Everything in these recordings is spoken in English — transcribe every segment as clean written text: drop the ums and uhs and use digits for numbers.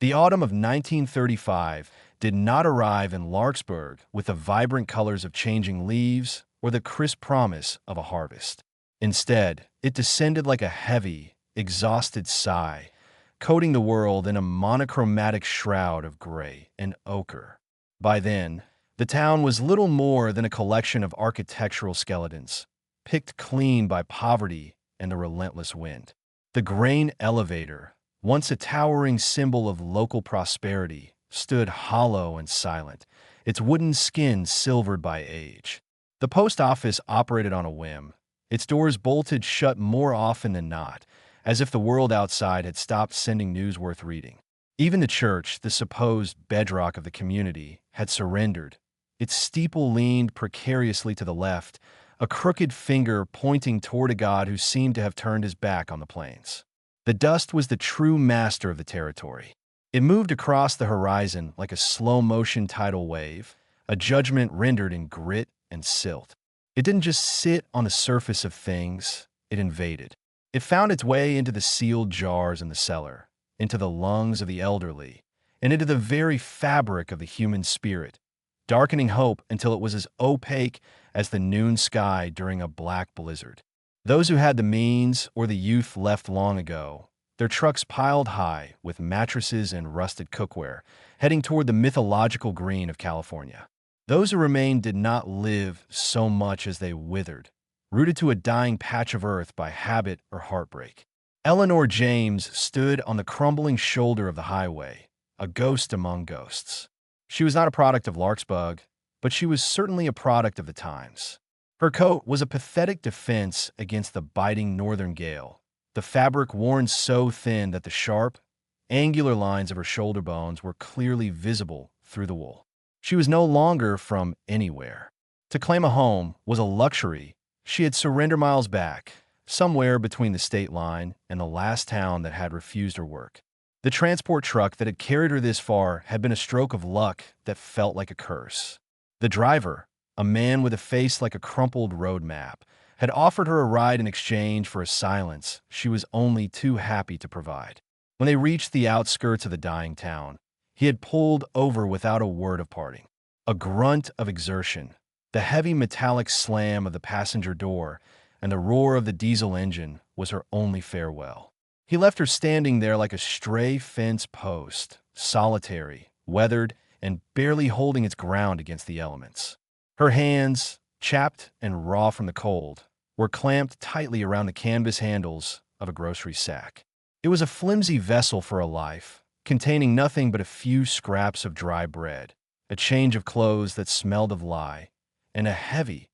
The autumn of 1935 did not arrive in Larkspur with the vibrant colors of changing leaves or the crisp promise of a harvest. Instead, it descended like a heavy, exhausted sigh, coating the world in a monochromatic shroud of gray and ochre. By then, the town was little more than a collection of architectural skeletons, picked clean by poverty and the relentless wind. The grain elevator, once a towering symbol of local prosperity, stood hollow and silent, its wooden skin silvered by age. The post office operated on a whim, its doors bolted shut more often than not, as if the world outside had stopped sending news worth reading. Even the church, the supposed bedrock of the community, had surrendered. Its steeple leaned precariously to the left, a crooked finger pointing toward a god who seemed to have turned his back on the plains. The dust was the true master of the territory. It moved across the horizon like a slow-motion tidal wave, a judgment rendered in grit and silt. It didn't just sit on the surface of things, it invaded. It found its way into the sealed jars in the cellar, into the lungs of the elderly, and into the very fabric of the human spirit, darkening hope until it was as opaque as the noon sky during a black blizzard. Those who had the means or the youth left long ago, their trucks piled high with mattresses and rusted cookware, heading toward the mythological green of California. Those who remained did not live so much as they withered, rooted to a dying patch of earth by habit or heartbreak. Eleanor James stood on the crumbling shoulder of the highway, a ghost among ghosts. She was not a product of Larkspur, but she was certainly a product of the times. Her coat was a pathetic defense against the biting northern gale, the fabric worn so thin that the sharp, angular lines of her shoulder bones were clearly visible through the wool. She was no longer from anywhere. To claim a home was a luxury she had surrendered miles back, somewhere between the state line and the last town that had refused her work. The transport truck that had carried her this far had been a stroke of luck that felt like a curse. The driver, a man with a face like a crumpled road map, had offered her a ride in exchange for a silence she was only too happy to provide. When they reached the outskirts of the dying town, he had pulled over without a word of parting. A grunt of exertion, the heavy metallic slam of the passenger door, and the roar of the diesel engine was her only farewell. He left her standing there like a stray fence post, solitary, weathered, and barely holding its ground against the elements. Her hands, chapped and raw from the cold, were clamped tightly around the canvas handles of a grocery sack. It was a flimsy vessel for a life, containing nothing but a few scraps of dry bread, a change of clothes that smelled of lye, and a heavy,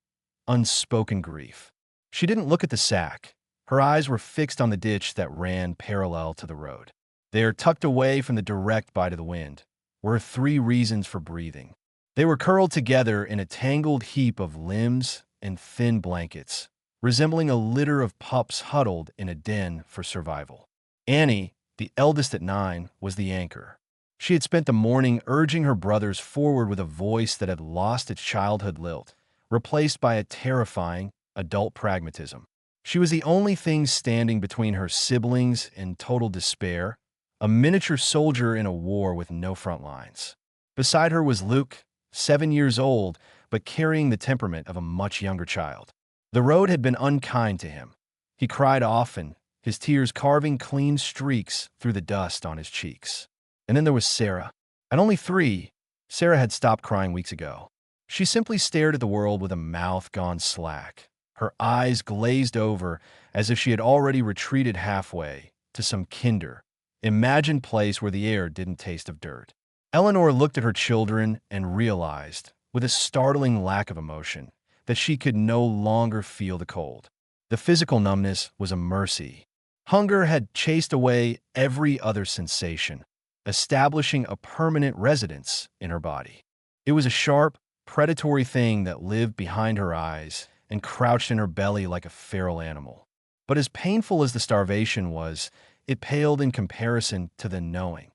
unspoken grief. She didn't look at the sack. Her eyes were fixed on the ditch that ran parallel to the road. There, tucked away from the direct bite of the wind, were 3 reasons for breathing. They were curled together in a tangled heap of limbs and thin blankets, resembling a litter of pups huddled in a den for survival. Annie, the eldest at 9, was the anchor. She had spent the morning urging her brothers forward with a voice that had lost its childhood lilt, replaced by a terrifying, adult pragmatism. She was the only thing standing between her siblings and total despair, a miniature soldier in a war with no front lines. Beside her was Luke, 7 years old, but carrying the temperament of a much younger child. The road had been unkind to him. He cried often, his tears carving clean streaks through the dust on his cheeks. And then there was Sarah. At only 3, Sarah had stopped crying weeks ago. She simply stared at the world with a mouth gone slack, her eyes glazed over as if she had already retreated halfway to some kinder, imagined place where the air didn't taste of dirt. Eleanor looked at her children and realized, with a startling lack of emotion, that she could no longer feel the cold. The physical numbness was a mercy. Hunger had chased away every other sensation, establishing a permanent residence in her body. It was a sharp, predatory thing that lived behind her eyes and crouched in her belly like a feral animal. But as painful as the starvation was, it paled in comparison to the knowing.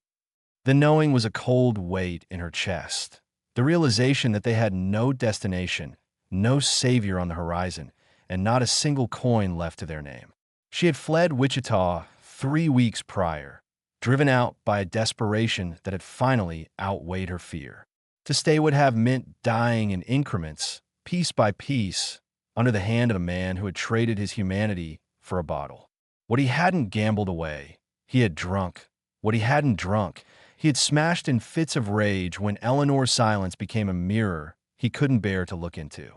The knowing was a cold weight in her chest, the realization that they had no destination, no savior on the horizon, and not a single coin left to their name. She had fled Wichita 3 weeks prior, driven out by a desperation that had finally outweighed her fear. To stay would have meant dying in increments, piece by piece, under the hand of a man who had traded his humanity for a bottle. What he hadn't gambled away, he had drunk. What he hadn't drunk, he had smashed in fits of rage when Eleanor's silence became a mirror he couldn't bear to look into.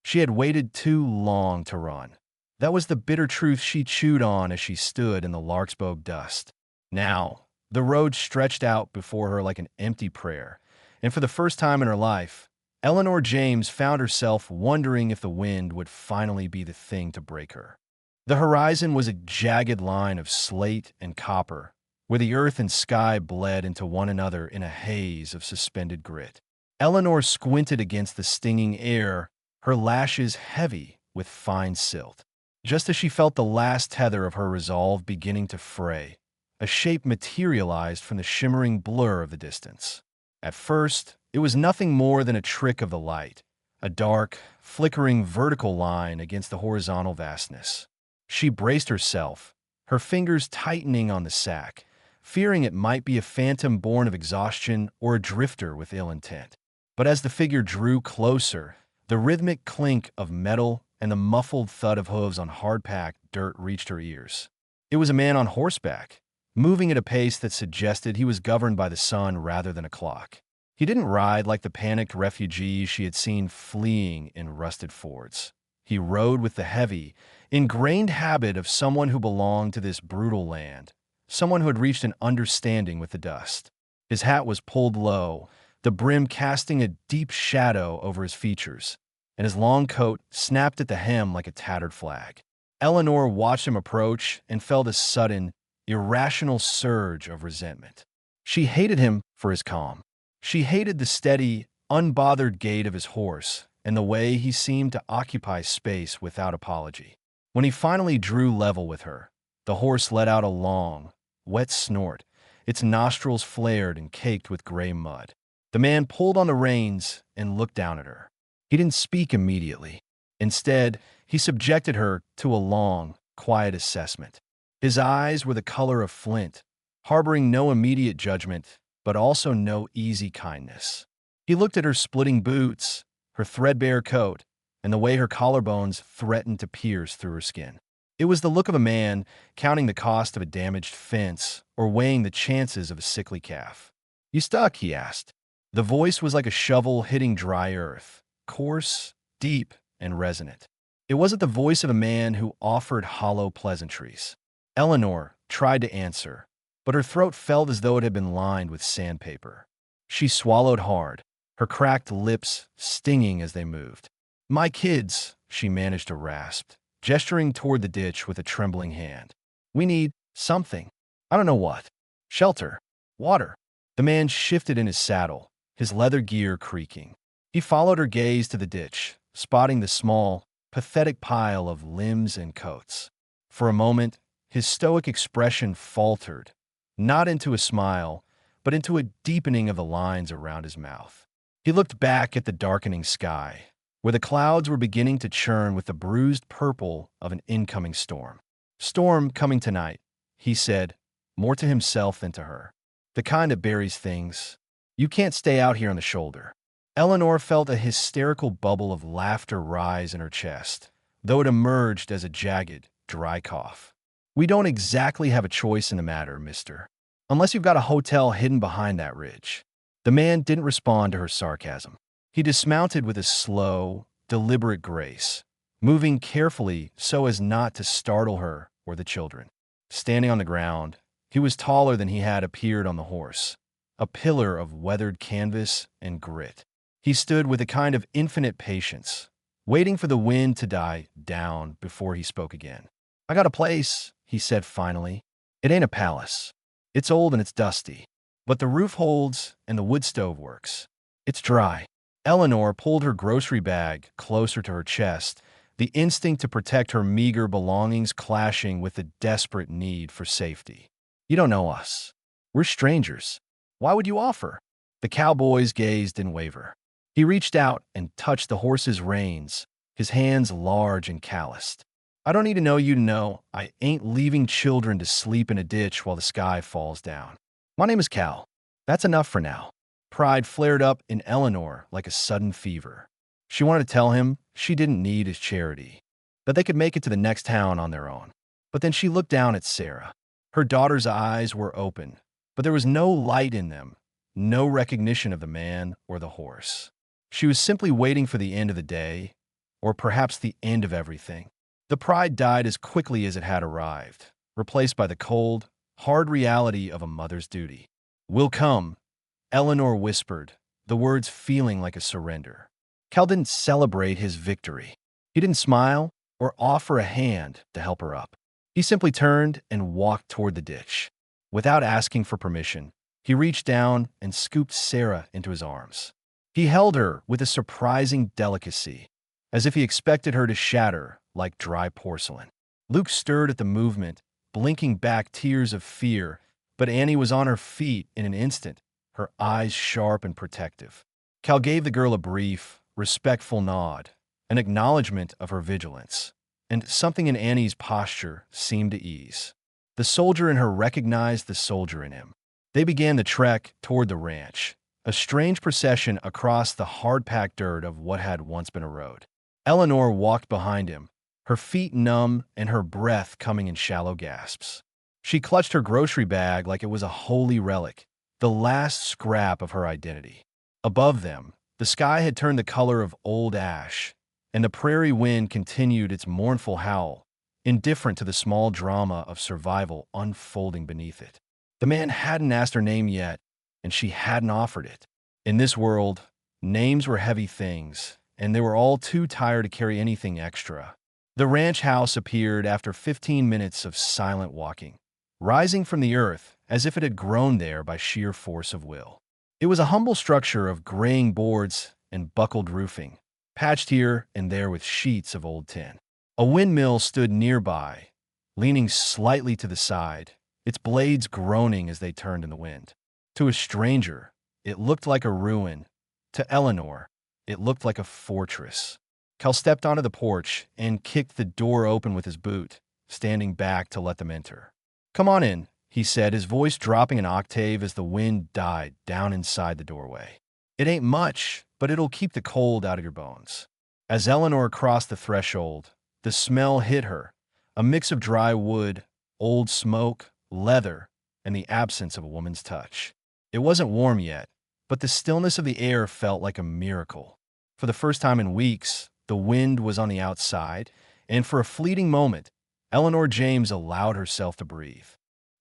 She had waited too long to run. That was the bitter truth she chewed on as she stood in the Larkspur dust. Now, the road stretched out before her like an empty prayer, and for the first time in her life, Eleanor James found herself wondering if the wind would finally be the thing to break her. The horizon was a jagged line of slate and copper, where the earth and sky bled into one another in a haze of suspended grit. Eleanor squinted against the stinging air, her lashes heavy with fine silt. Just as she felt the last tether of her resolve beginning to fray, a shape materialized from the shimmering blur of the distance. At first, it was nothing more than a trick of the light, a dark, flickering vertical line against the horizontal vastness. She braced herself, her fingers tightening on the sack, fearing it might be a phantom born of exhaustion or a drifter with ill intent. But as the figure drew closer, the rhythmic clink of metal and the muffled thud of hooves on hard-packed dirt reached her ears. It was a man on horseback, moving at a pace that suggested he was governed by the sun rather than a clock. He didn't ride like the panicked refugees she had seen fleeing in rusted fords. He rode with the heavy, ingrained habit of someone who belonged to this brutal land, someone who had reached an understanding with the dust. His hat was pulled low, the brim casting a deep shadow over his features, and his long coat snapped at the hem like a tattered flag. Eleanor watched him approach and felt a sudden, irrational surge of resentment. She hated him for his calm. She hated the steady, unbothered gait of his horse and the way he seemed to occupy space without apology. When he finally drew level with her, the horse let out a long, wet snort. Its nostrils flared and caked with gray mud. The man pulled on the reins and looked down at her. He didn't speak immediately. Instead, he subjected her to a long, quiet assessment. His eyes were the color of flint, harboring no immediate judgment, but also no easy kindness. He looked at her splitting boots, her threadbare coat, and the way her collarbones threatened to pierce through her skin. It was the look of a man counting the cost of a damaged fence or weighing the chances of a sickly calf. "You stuck?" he asked. The voice was like a shovel hitting dry earth, coarse, deep, and resonant. It wasn't the voice of a man who offered hollow pleasantries. Eleanor tried to answer, but her throat felt as though it had been lined with sandpaper. She swallowed hard, her cracked lips stinging as they moved. "My kids," she managed to rasp, gesturing toward the ditch with a trembling hand. "We need something. I don't know what. Shelter. Water." The man shifted in his saddle, his leather gear creaking. He followed her gaze to the ditch, spotting the small, pathetic pile of limbs and coats. For a moment, his stoic expression faltered, not into a smile, but into a deepening of the lines around his mouth. He looked back at the darkening sky, where the clouds were beginning to churn with the bruised purple of an incoming storm. "Storm coming tonight," he said, more to himself than to her. "The kind that buries things. You can't stay out here on the shoulder." Eleanor felt a hysterical bubble of laughter rise in her chest, though it emerged as a jagged, dry cough. "We don't exactly have a choice in the matter, mister. Unless you've got a hotel hidden behind that ridge." The man didn't respond to her sarcasm. He dismounted with a slow, deliberate grace, moving carefully so as not to startle her or the children. Standing on the ground, he was taller than he had appeared on the horse, a pillar of weathered canvas and grit. He stood with a kind of infinite patience, waiting for the wind to die down before he spoke again. "I got a place," he said finally. "It ain't a palace. It's old and it's dusty, but the roof holds and the wood stove works. It's dry." Eleanor pulled her grocery bag closer to her chest, the instinct to protect her meager belongings clashing with the desperate need for safety. "You don't know us. We're strangers. Why would you offer?" The cowboy's gaze didn't waver. He reached out and touched the horse's reins, his hands large and calloused. I don't need to know you to know I ain't leaving children to sleep in a ditch while the sky falls down. My name is Cal. That's enough for now. Pride flared up in Eleanor like a sudden fever. She wanted to tell him she didn't need his charity, that they could make it to the next town on their own. But then she looked down at Sarah. Her daughter's eyes were open, but there was no light in them, no recognition of the man or the horse. She was simply waiting for the end of the day, or perhaps the end of everything. The pride died as quickly as it had arrived, replaced by the cold, hard reality of a mother's duty. "Will come," Eleanor whispered, the words feeling like a surrender. Cal didn't celebrate his victory. He didn't smile or offer a hand to help her up. He simply turned and walked toward the ditch. Without asking for permission, he reached down and scooped Sarah into his arms. He held her with a surprising delicacy, as if he expected her to shatter like dry porcelain. Luke stirred at the movement, blinking back tears of fear, but Annie was on her feet in an instant, her eyes sharp and protective. Cal gave the girl a brief, respectful nod, an acknowledgement of her vigilance, and something in Annie's posture seemed to ease. The soldier in her recognized the soldier in him. They began the trek toward the ranch, a strange procession across the hard-packed dirt of what had once been a road. Eleanor walked behind him, her feet numb and her breath coming in shallow gasps. She clutched her grocery bag like it was a holy relic, the last scrap of her identity. Above them, the sky had turned the color of old ash, and the prairie wind continued its mournful howl, indifferent to the small drama of survival unfolding beneath it. The man hadn't asked her name yet, and she hadn't offered it. In this world, names were heavy things, and they were all too tired to carry anything extra. The ranch house appeared after 15 minutes of silent walking, rising from the earth as if it had grown there by sheer force of will. It was a humble structure of graying boards and buckled roofing, patched here and there with sheets of old tin. A windmill stood nearby, leaning slightly to the side, its blades groaning as they turned in the wind. To a stranger, it looked like a ruin. To Eleanor, it looked like a fortress. Cal stepped onto the porch and kicked the door open with his boot, standing back to let them enter. "Come on in," he said, his voice dropping an octave as the wind died down inside the doorway. "It ain't much, but it'll keep the cold out of your bones." As Eleanor crossed the threshold, the smell hit her, a mix of dry wood, old smoke, leather, and the absence of a woman's touch. It wasn't warm yet, but the stillness of the air felt like a miracle. For the first time in weeks, the wind was on the outside, and for a fleeting moment, Eleanor James allowed herself to breathe.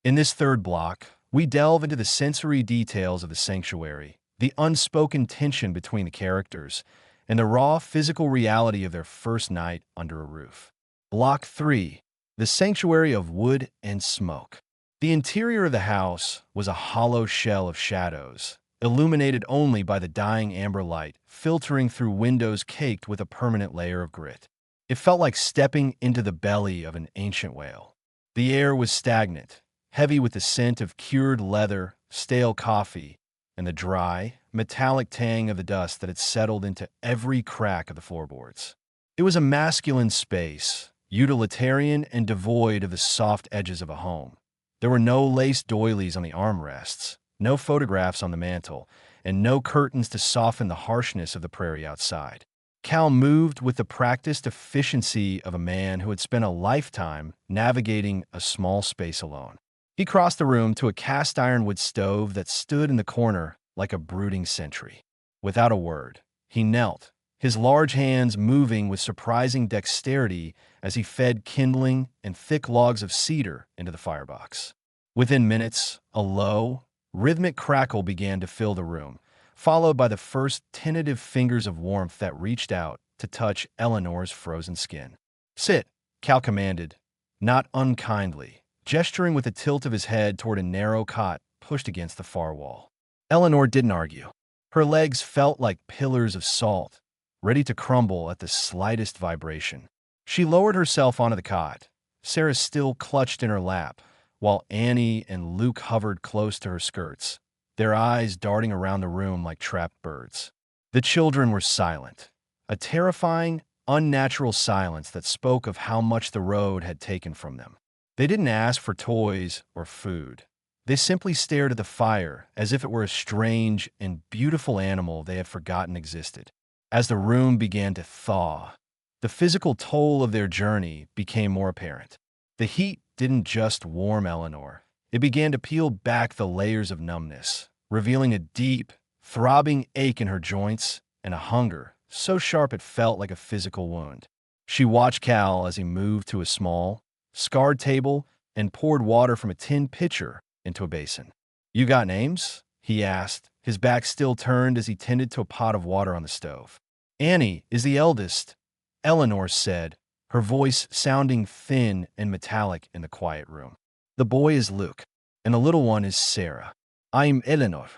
In this third block, we delve into the sensory details of the sanctuary, the unspoken tension between the characters, and the raw physical reality of their first night under a roof. Block 3, the sanctuary of wood and smoke. The interior of the house was a hollow shell of shadows, illuminated only by the dying amber light filtering through windows caked with a permanent layer of grit. It felt like stepping into the belly of an ancient whale. The air was stagnant, heavy with the scent of cured leather, stale coffee, and the dry, metallic tang of the dust that had settled into every crack of the floorboards. It was a masculine space, utilitarian and devoid of the soft edges of a home. There were no lace doilies on the armrests, no photographs on the mantel, and no curtains to soften the harshness of the prairie outside. Cal moved with the practiced efficiency of a man who had spent a lifetime navigating a small space alone. He crossed the room to a cast-iron wood stove that stood in the corner like a brooding sentry. Without a word, he knelt, his large hands moving with surprising dexterity as he fed kindling and thick logs of cedar into the firebox. Within minutes, a low, rhythmic crackle began to fill the room, followed by the first tentative fingers of warmth that reached out to touch Eleanor's frozen skin. "Sit," Cal commanded, not unkindly, gesturing with a tilt of his head toward a narrow cot pushed against the far wall. Eleanor didn't argue. Her legs felt like pillars of salt, ready to crumble at the slightest vibration. She lowered herself onto the cot, Sarah still clutched in her lap, while Annie and Luke hovered close to her skirts, their eyes darting around the room like trapped birds. The children were silent, a terrifying, unnatural silence that spoke of how much the road had taken from them. They didn't ask for toys or food. They simply stared at the fire as if it were a strange and beautiful animal they had forgotten existed. As the room began to thaw, the physical toll of their journey became more apparent. The heat didn't just warm Eleanor. It began to peel back the layers of numbness, revealing a deep, throbbing ache in her joints and a hunger so sharp it felt like a physical wound. She watched Cal as he moved to a small, scarred table and poured water from a tin pitcher into a basin. "You got names?" he asked, his back still turned as he tended to a pot of water on the stove. "Annie is the eldest," Eleanor said, her voice sounding thin and metallic in the quiet room. "The boy is Luke, and the little one is Sarah. I'm Eleanor."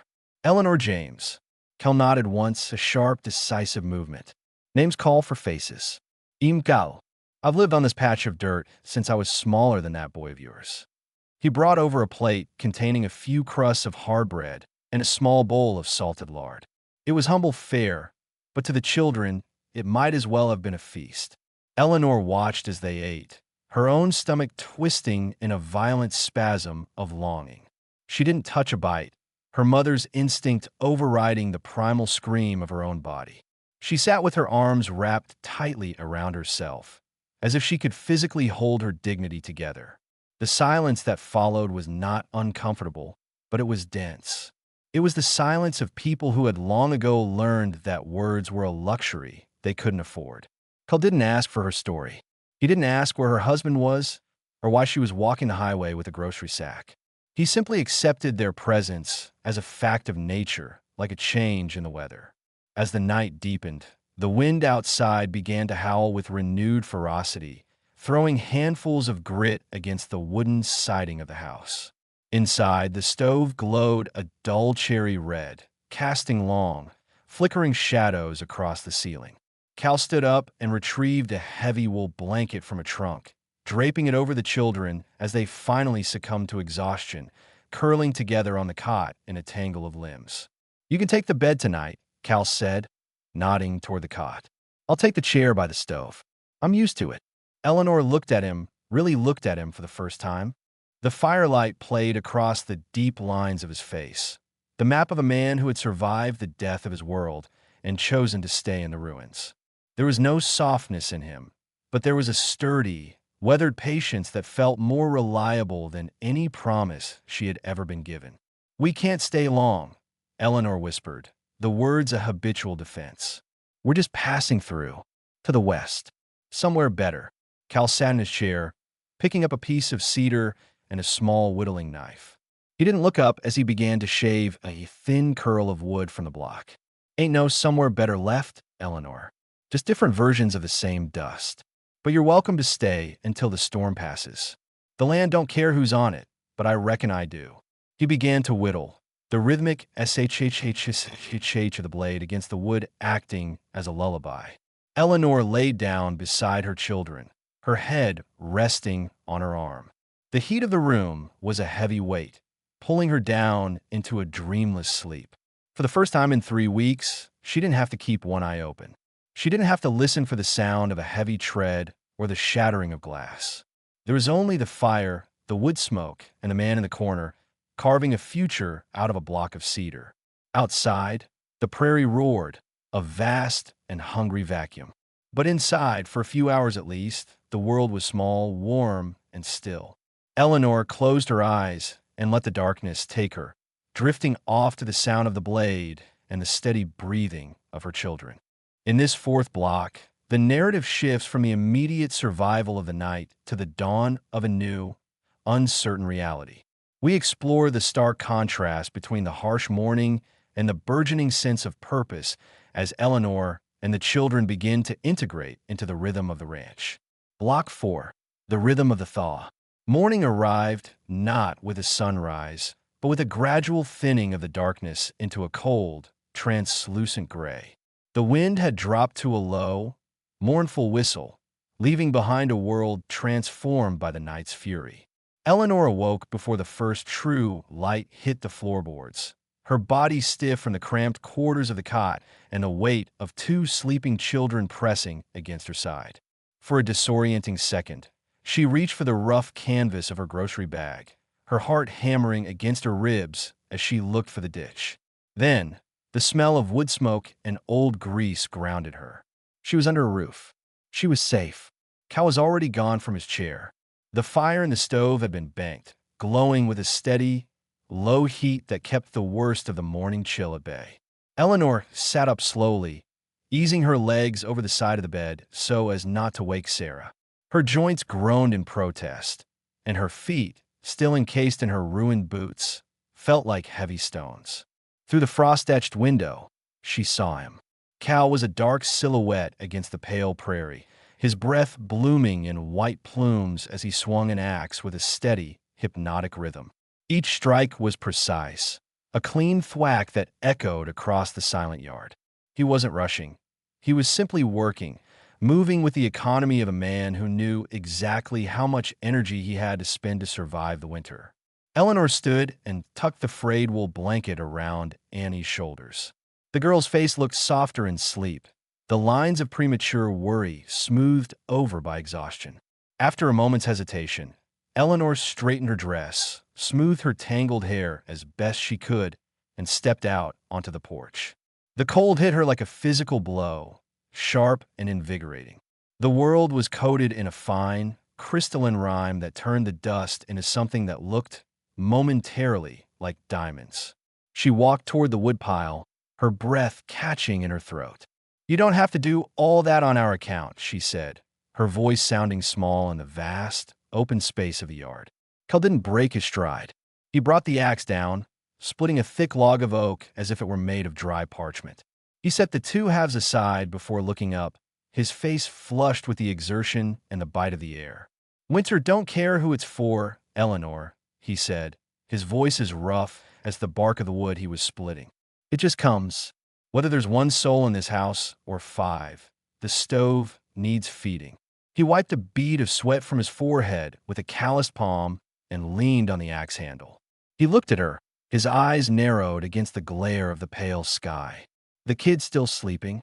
"Eleanor James." Cal nodded once, a sharp, decisive movement. "Names call for faces. I'm Cal. I've lived on this patch of dirt since I was smaller than that boy of yours." He brought over a plate containing a few crusts of hard bread and a small bowl of salted lard. It was humble fare, but to the children, it might as well have been a feast. Eleanor watched as they ate, her own stomach twisting in a violent spasm of longing. She didn't touch a bite, her mother's instinct overriding the primal scream of her own body. She sat with her arms wrapped tightly around herself, as if she could physically hold her dignity together. The silence that followed was not uncomfortable, but it was dense. It was the silence of people who had long ago learned that words were a luxury they couldn't afford. Cal didn't ask for her story. He didn't ask where her husband was or why she was walking the highway with a grocery sack. He simply accepted their presence as a fact of nature, like a change in the weather. As the night deepened, the wind outside began to howl with renewed ferocity, throwing handfuls of grit against the wooden siding of the house. Inside, the stove glowed a dull cherry red, casting long, flickering shadows across the ceiling. Cal stood up and retrieved a heavy wool blanket from a trunk, draping it over the children as they finally succumbed to exhaustion, curling together on the cot in a tangle of limbs. "You can take the bed tonight," Cal said, nodding toward the cot. "I'll take the chair by the stove. I'm used to it." Eleanor looked at him, really looked at him for the first time. The firelight played across the deep lines of his face, the map of a man who had survived the death of his world and chosen to stay in the ruins. There was no softness in him, but there was a sturdy, weathered patience that felt more reliable than any promise she had ever been given. "We can't stay long," Eleanor whispered, the words a habitual defense. "We're just passing through, to the west, somewhere better." Cal sat in his chair, picking up a piece of cedar and a small whittling knife. He didn't look up as he began to shave a thin curl of wood from the block. "Ain't no somewhere better left, Eleanor. Just different versions of the same dust. But you're welcome to stay until the storm passes. The land don't care who's on it, but I reckon I do." He began to whittle, the rhythmic shh of the blade against the wood acting as a lullaby. Eleanor lay down beside her children, her head resting on her arm. The heat of the room was a heavy weight, pulling her down into a dreamless sleep. For the first time in 3 weeks, she didn't have to keep one eye open. She didn't have to listen for the sound of a heavy tread or the shattering of glass. There was only the fire, the wood smoke, and the man in the corner, carving a future out of a block of cedar. Outside, the prairie roared, a vast and hungry vacuum. But inside, for a few hours at least, the world was small, warm, and still. Eleanor closed her eyes and let the darkness take her, drifting off to the sound of the blade and the steady breathing of her children. In this fourth block, the narrative shifts from the immediate survival of the night to the dawn of a new, uncertain reality. We explore the stark contrast between the harsh morning and the burgeoning sense of purpose as Eleanor and the children begin to integrate into the rhythm of the ranch. Block 4, the rhythm of the thaw. Morning arrived not with a sunrise, but with a gradual thinning of the darkness into a cold, translucent gray. The wind had dropped to a low, mournful whistle, leaving behind a world transformed by the night's fury. Eleanor awoke before the first true light hit the floorboards, her body stiff from the cramped quarters of the cot and the weight of two sleeping children pressing against her side. For a disorienting second, she reached for the rough canvas of her grocery bag, her heart hammering against her ribs as she looked for the dish. Then, the smell of wood smoke and old grease grounded her. She was under a roof. She was safe. Cal was already gone from his chair. The fire in the stove had been banked, glowing with a steady, low heat that kept the worst of the morning chill at bay. Eleanor sat up slowly, easing her legs over the side of the bed so as not to wake Sarah. Her joints groaned in protest, and her feet, still encased in her ruined boots, felt like heavy stones. Through the frost-etched window, she saw him. Cal was a dark silhouette against the pale prairie, his breath blooming in white plumes as he swung an axe with a steady, hypnotic rhythm. Each strike was precise, a clean thwack that echoed across the silent yard. He wasn't rushing. He was simply working, moving with the economy of a man who knew exactly how much energy he had to spend to survive the winter. Eleanor stood and tucked the frayed wool blanket around Annie's shoulders. The girl's face looked softer in sleep, the lines of premature worry smoothed over by exhaustion. After a moment's hesitation, Eleanor straightened her dress, smoothed her tangled hair as best she could, and stepped out onto the porch. The cold hit her like a physical blow, sharp and invigorating. The world was coated in a fine, crystalline rime that turned the dust into something that looked, momentarily, like diamonds. She walked toward the woodpile, her breath catching in her throat. "You don't have to do all that on our account," she said, her voice sounding small in the vast, open space of the yard. Cal didn't break his stride. He brought the axe down, splitting a thick log of oak as if it were made of dry parchment. He set the two halves aside before looking up, his face flushed with the exertion and the bite of the air. "Winter don't care who it's for, Eleanor," he said, his voice as rough as the bark of the wood he was splitting. "It just comes. Whether there's one soul in this house or 5, the stove needs feeding." He wiped a bead of sweat from his forehead with a calloused palm and leaned on the axe handle. He looked at her, his eyes narrowed against the glare of the pale sky. "The kid's still sleeping,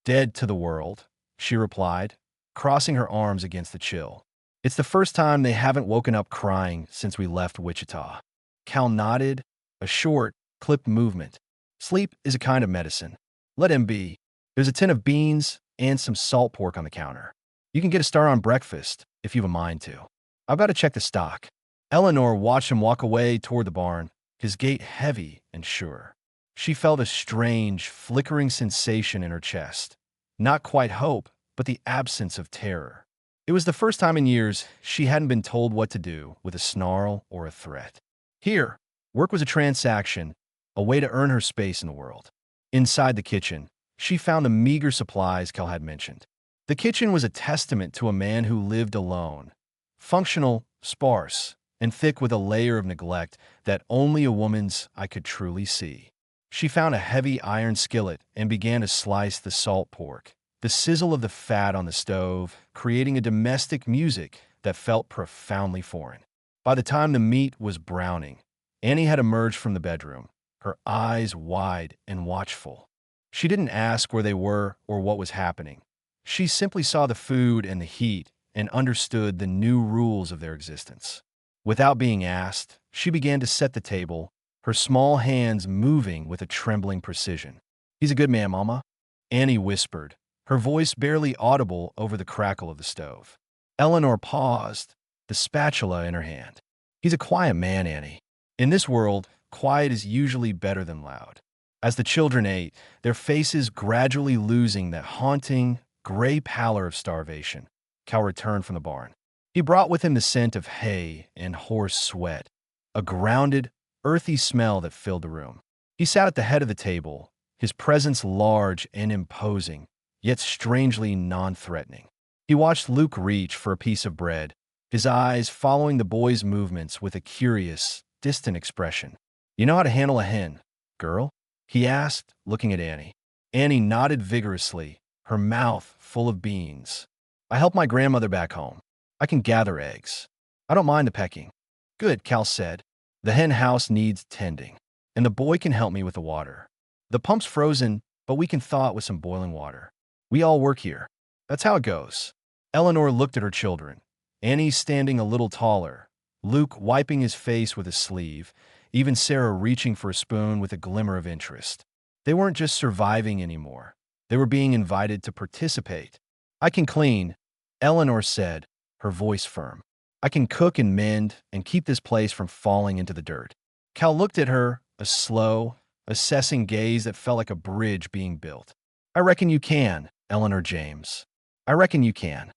dead to the world," she replied, crossing her arms against the chill. "It's the first time they haven't woken up crying since we left Wichita." Cal nodded, a short, clipped movement. "Sleep is a kind of medicine. Let him be. There's a tin of beans and some salt pork on the counter. You can get a start on breakfast if you've a mind to. I've got to check the stock." Eleanor watched him walk away toward the barn, his gait heavy and sure. She felt a strange, flickering sensation in her chest. Not quite hope, but the absence of terror. It was the first time in years she hadn't been told what to do with a snarl or a threat. Here, work was a transaction, a way to earn her space in the world. Inside the kitchen, she found the meager supplies Cal had mentioned. The kitchen was a testament to a man who lived alone, functional, sparse, and thick with a layer of neglect that only a woman's eye could truly see. She found a heavy iron skillet and began to slice the salt pork, the sizzle of the fat on the stove creating a domestic music that felt profoundly foreign. By the time the meat was browning, Annie had emerged from the bedroom, her eyes wide and watchful. She didn't ask where they were or what was happening. She simply saw the food and the heat and understood the new rules of their existence. Without being asked, she began to set the table, her small hands moving with a trembling precision. "He's a good man, Mama," Annie whispered, her voice barely audible over the crackle of the stove. Eleanor paused, the spatula in her hand. "He's a quiet man, Annie. In this world, quiet is usually better than loud." As the children ate, their faces gradually losing that haunting, gray pallor of starvation, Cal returned from the barn. He brought with him the scent of hay and horse sweat, a grounded, earthy smell that filled the room. He sat at the head of the table, his presence large and imposing, yet strangely non-threatening. He watched Luke reach for a piece of bread, his eyes following the boy's movements with a curious, distant expression. "You know how to handle a hen, girl?" he asked, looking at Annie. Annie nodded vigorously, her mouth full of beans. "I helped my grandmother back home. I can gather eggs. I don't mind the pecking." "Good," Cal said. "The hen house needs tending." and the boy can help me with the water. The pump's frozen, but we can thaw it with some boiling water. We all work here. That's how it goes." Eleanor looked at her children. Annie standing a little taller, Luke wiping his face with his sleeve, even Sarah reaching for a spoon with a glimmer of interest. They weren't just surviving anymore. They were being invited to participate. "I can clean," Eleanor said, her voice firm. "I can cook and mend and keep this place from falling into the dirt." Cal looked at her, a slow, assessing gaze that felt like a bridge being built. "I reckon you can, Eleanor James. I reckon you can."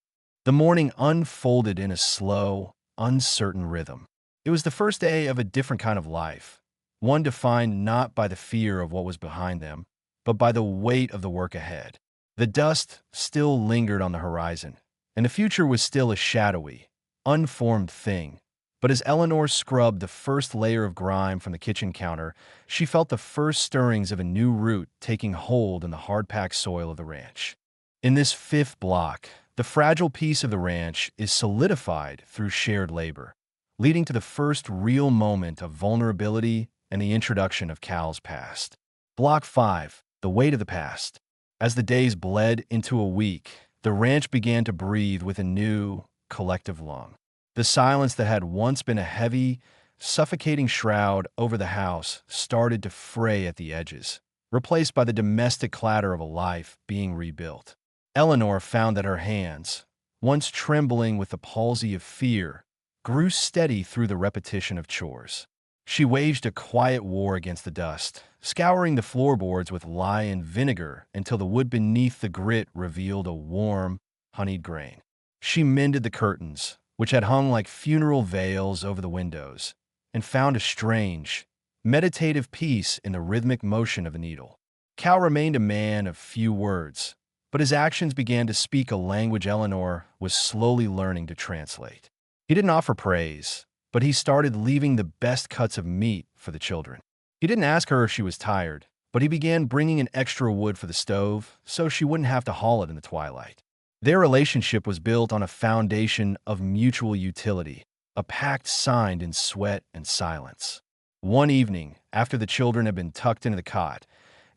The morning unfolded in a slow, uncertain rhythm. It was the first day of a different kind of life, one defined not by the fear of what was behind them, but by the weight of the work ahead. The dust still lingered on the horizon, and the future was still a shadowy, unformed thing. But as Eleanor scrubbed the first layer of grime from the kitchen counter, she felt the first stirrings of a new root taking hold in the hard-packed soil of the ranch. In this fifth block, the fragile piece of the ranch is solidified through shared labor, leading to the first real moment of vulnerability and the introduction of Cal's past. Block 5, the weight of the past. As the days bled into a week, the ranch began to breathe with a new, collective lung. The silence that had once been a heavy, suffocating shroud over the house started to fray at the edges, replaced by the domestic clatter of a life being rebuilt. Eleanor found that her hands, once trembling with the palsy of fear, grew steady through the repetition of chores. She waged a quiet war against the dust, scouring the floorboards with lye and vinegar until the wood beneath the grit revealed a warm, honeyed grain. She mended the curtains, which had hung like funeral veils over the windows, and found a strange, meditative peace in the rhythmic motion of a needle. Cal remained a man of few words, but his actions began to speak a language Eleanor was slowly learning to translate. He didn't offer praise, but he started leaving the best cuts of meat for the children. He didn't ask her if she was tired, but he began bringing in extra wood for the stove so she wouldn't have to haul it in the twilight. Their relationship was built on a foundation of mutual utility, a pact signed in sweat and silence. One evening, after the children had been tucked into the cot,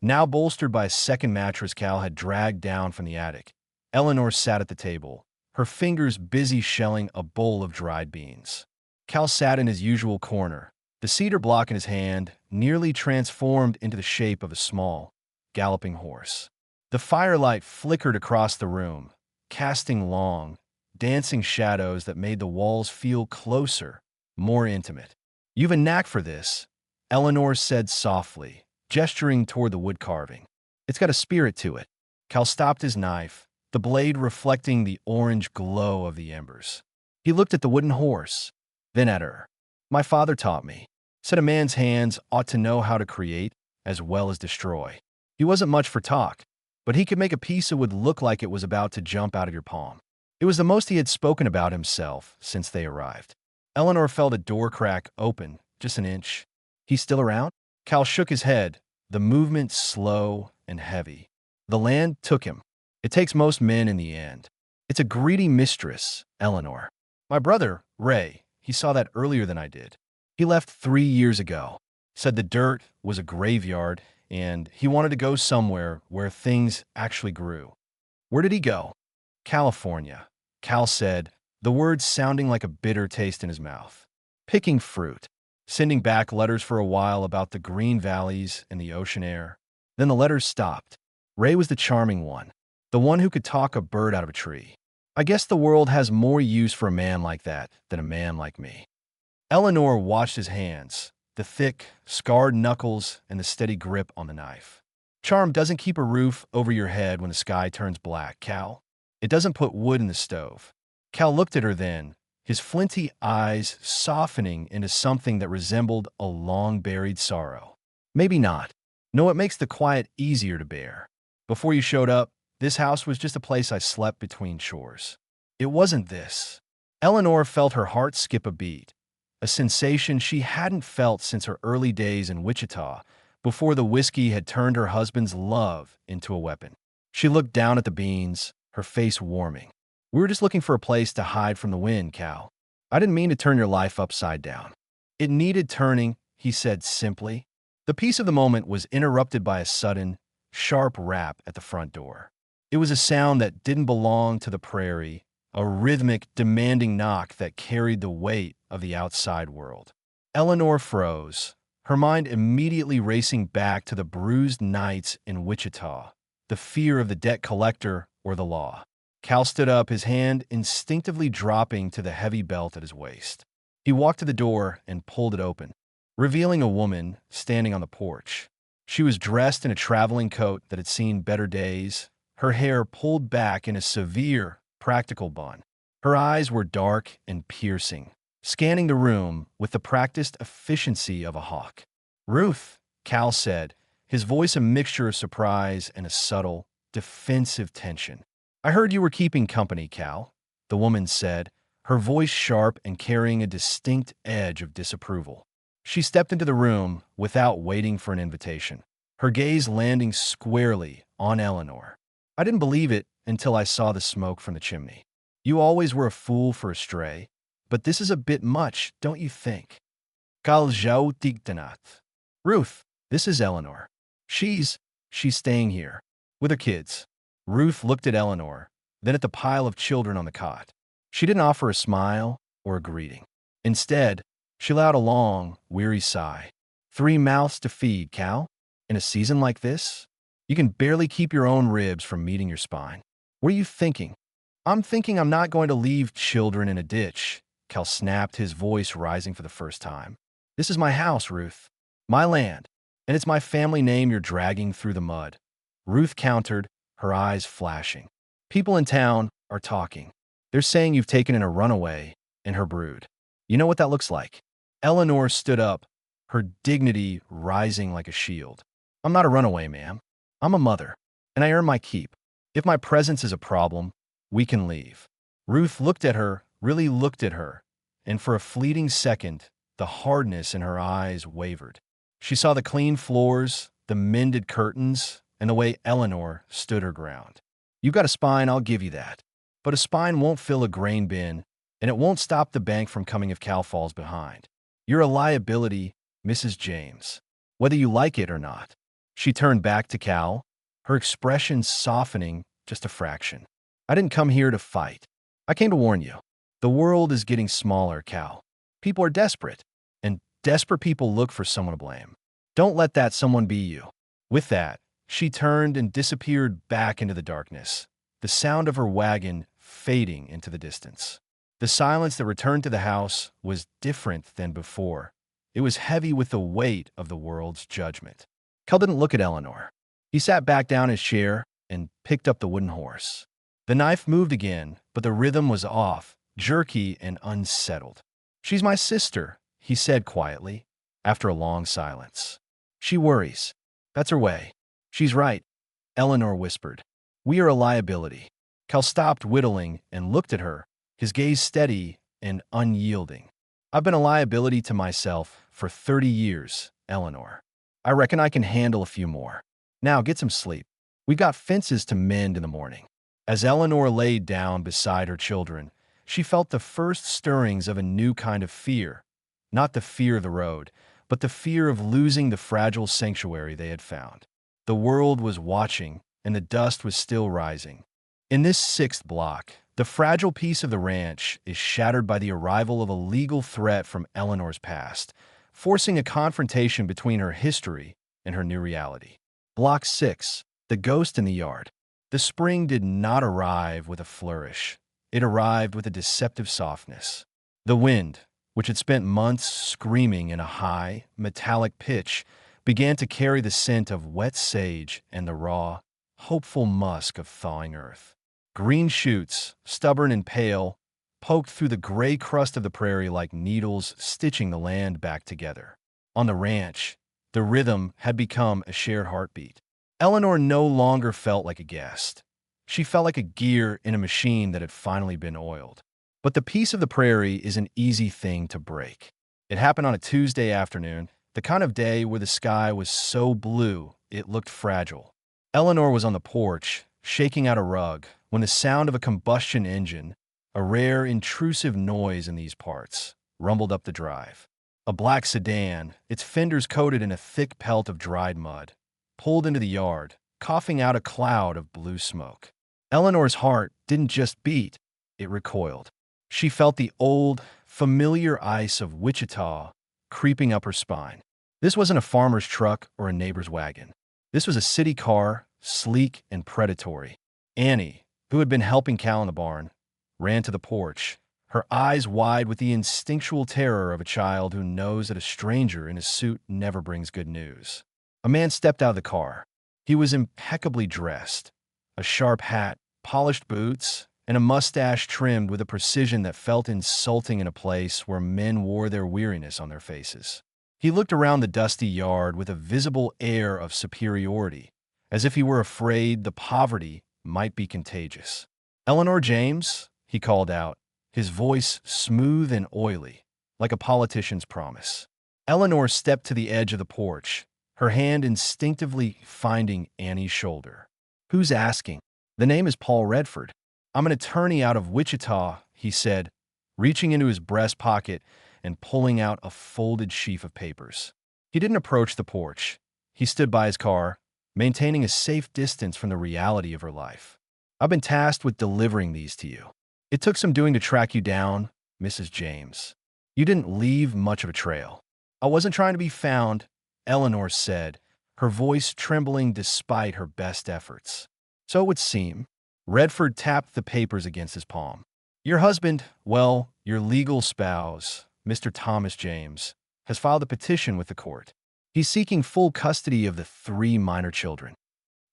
now bolstered by a second mattress Cal had dragged down from the attic, Eleanor sat at the table, her fingers busy shelling a bowl of dried beans. Cal sat in his usual corner, the cedar block in his hand, nearly transformed into the shape of a small, galloping horse. The firelight flickered across the room, casting long, dancing shadows that made the walls feel closer, more intimate. "You've a knack for this," Eleanor said softly, gesturing toward the wood carving. "It's got a spirit to it." Cal stopped his knife, the blade reflecting the orange glow of the embers. He looked at the wooden horse, then at her. "My father taught me. Said a man's hands ought to know how to create as well as destroy. He wasn't much for talk, but he could make a piece that would look like it was about to jump out of your palm." It was the most he had spoken about himself since they arrived. Eleanor felt a door crack open, just an inch. "He's still around?" Cal shook his head, the movement slow and heavy. "The land took him. It takes most men in the end. It's a greedy mistress, Eleanor. My brother, Ray, he saw that earlier than I did. He left 3 years ago. Said the dirt was a graveyard, and he wanted to go somewhere where things actually grew." "Where did he go?" "California," Cal said, the words sounding like a bitter taste in his mouth. "Picking fruit. Sending back letters for a while about the green valleys and the ocean air. Then the letters stopped. Ray was the charming one, the one who could talk a bird out of a tree. I guess the world has more use for a man like that than a man like me." Eleanor watched his hands, the thick, scarred knuckles and the steady grip on the knife. "Charm doesn't keep a roof over your head when the sky turns black, Cal. It doesn't put wood in the stove." Cal looked at her then, his flinty eyes softening into something that resembled a long-buried sorrow. "Maybe not. No, it makes the quiet easier to bear. Before you showed up, this house was just a place I slept between chores. It wasn't this." Eleanor felt her heart skip a beat, a sensation she hadn't felt since her early days in Wichita, before the whiskey had turned her husband's love into a weapon. She looked down at the beans, her face warming. "We were just looking for a place to hide from the wind, Cal. I didn't mean to turn your life upside down." "It needed turning," he said simply. The peace of the moment was interrupted by a sudden, sharp rap at the front door. It was a sound that didn't belong to the prairie, a rhythmic, demanding knock that carried the weight of the outside world. Eleanor froze, her mind immediately racing back to the bruised nights in Wichita, the fear of the debt collector or the law. Cal stood up, his hand instinctively dropping to the heavy belt at his waist. He walked to the door and pulled it open, revealing a woman standing on the porch. She was dressed in a traveling coat that had seen better days, her hair pulled back in a severe, practical bun. Her eyes were dark and piercing, scanning the room with the practiced efficiency of a hawk. "Ruth," Cal said, his voice a mixture of surprise and a subtle, defensive tension. "I heard you were keeping company, Cal," the woman said, her voice sharp and carrying a distinct edge of disapproval. She stepped into the room without waiting for an invitation, her gaze landing squarely on Eleanor. "I didn't believe it until I saw the smoke from the chimney. You always were a fool for a stray, but this is a bit much, don't you think?" "Kal jau tiktanat." "Ruth, this is Eleanor. She's staying here, with her kids." Ruth looked at Eleanor, then at the pile of children on the cot. She didn't offer a smile or a greeting. Instead, she let out a long, weary sigh. "3 mouths to feed, Cal. In a season like this, you can barely keep your own ribs from meeting your spine. What are you thinking?" "I'm thinking I'm not going to leave children in a ditch," Cal snapped, his voice rising for the first time. "This is my house, Ruth. My land. And it's my family name you're dragging through the mud." Ruth countered, her eyes flashing. "People in town are talking. They're saying you've taken in a runaway and her brood. You know what that looks like." Eleanor stood up, her dignity rising like a shield. "I'm not a runaway, ma'am. I'm a mother, and I earn my keep. If my presence is a problem, we can leave." Ruth looked at her, really looked at her, and for a fleeting second, the hardness in her eyes wavered. She saw the clean floors, the mended curtains, and the way Eleanor stood her ground. "You've got a spine, I'll give you that. But a spine won't fill a grain bin, and it won't stop the bank from coming if Cal falls behind. You're a liability, Mrs. James, whether you like it or not." She turned back to Cal, her expression softening just a fraction. "I didn't come here to fight. I came to warn you. The world is getting smaller, Cal. People are desperate, and desperate people look for someone to blame. Don't let that someone be you." With that, she turned and disappeared back into the darkness, the sound of her wagon fading into the distance. The silence that returned to the house was different than before. It was heavy with the weight of the world's judgment. Cal didn't look at Eleanor. He sat back down in his chair and picked up the wooden horse. The knife moved again, but the rhythm was off, jerky and unsettled. "She's my sister," he said quietly, after a long silence. "She worries. That's her way." "She's right," Eleanor whispered. "We are a liability." Cal stopped whittling and looked at her, his gaze steady and unyielding. "I've been a liability to myself for 30 years, Eleanor. I reckon I can handle a few more. Now get some sleep. We've got fences to mend in the morning." As Eleanor laid down beside her children, she felt the first stirrings of a new kind of fear. Not the fear of the road, but the fear of losing the fragile sanctuary they had found. The world was watching, and the dust was still rising. In this 6th block, the fragile piece of the ranch is shattered by the arrival of a legal threat from Eleanor's past, forcing a confrontation between her history and her new reality. Block 6, the ghost in the yard. The spring did not arrive with a flourish. It arrived with a deceptive softness. The wind, which had spent months screaming in a high, metallic pitch, began to carry the scent of wet sage and the raw, hopeful musk of thawing earth. Green shoots, stubborn and pale, poked through the gray crust of the prairie like needles stitching the land back together. On the ranch, the rhythm had become a shared heartbeat. Eleanor no longer felt like a guest. She felt like a gear in a machine that had finally been oiled. But the peace of the prairie is an easy thing to break. It happened on a Tuesday afternoon, the kind of day where the sky was so blue it looked fragile. Eleanor was on the porch, shaking out a rug, when the sound of a combustion engine, a rare intrusive noise in these parts, rumbled up the drive. A black sedan, its fenders coated in a thick pelt of dried mud, pulled into the yard, coughing out a cloud of blue smoke. Eleanor's heart didn't just beat, it recoiled. She felt the old, familiar ice of Wichita creeping up her spine. This wasn't a farmer's truck or a neighbor's wagon. This was a city car, sleek and predatory. Annie, who had been helping Cal in the barn, ran to the porch, her eyes wide with the instinctual terror of a child who knows that a stranger in a suit never brings good news. A man stepped out of the car. He was impeccably dressed, a sharp hat, polished boots, and a mustache trimmed with a precision that felt insulting in a place where men wore their weariness on their faces. He looked around the dusty yard with a visible air of superiority, as if he were afraid the poverty might be contagious. "Eleanor James," he called out, his voice smooth and oily, like a politician's promise. Eleanor stepped to the edge of the porch, her hand instinctively finding Annie's shoulder. "Who's asking?" "The name is Paul Redford. I'm an attorney out of Wichita," he said, reaching into his breast pocket and pulling out a folded sheaf of papers. He didn't approach the porch. He stood by his car, maintaining a safe distance from the reality of her life. "I've been tasked with delivering these to you. It took some doing to track you down, Mrs. James. You didn't leave much of a trail." "I wasn't trying to be found," Eleanor said, her voice trembling despite her best efforts. "So it would seem." Redford tapped the papers against his palm. "Your husband, well, your legal spouse, Mr. Thomas James, has filed a petition with the court. He's seeking full custody of the 3 minor children."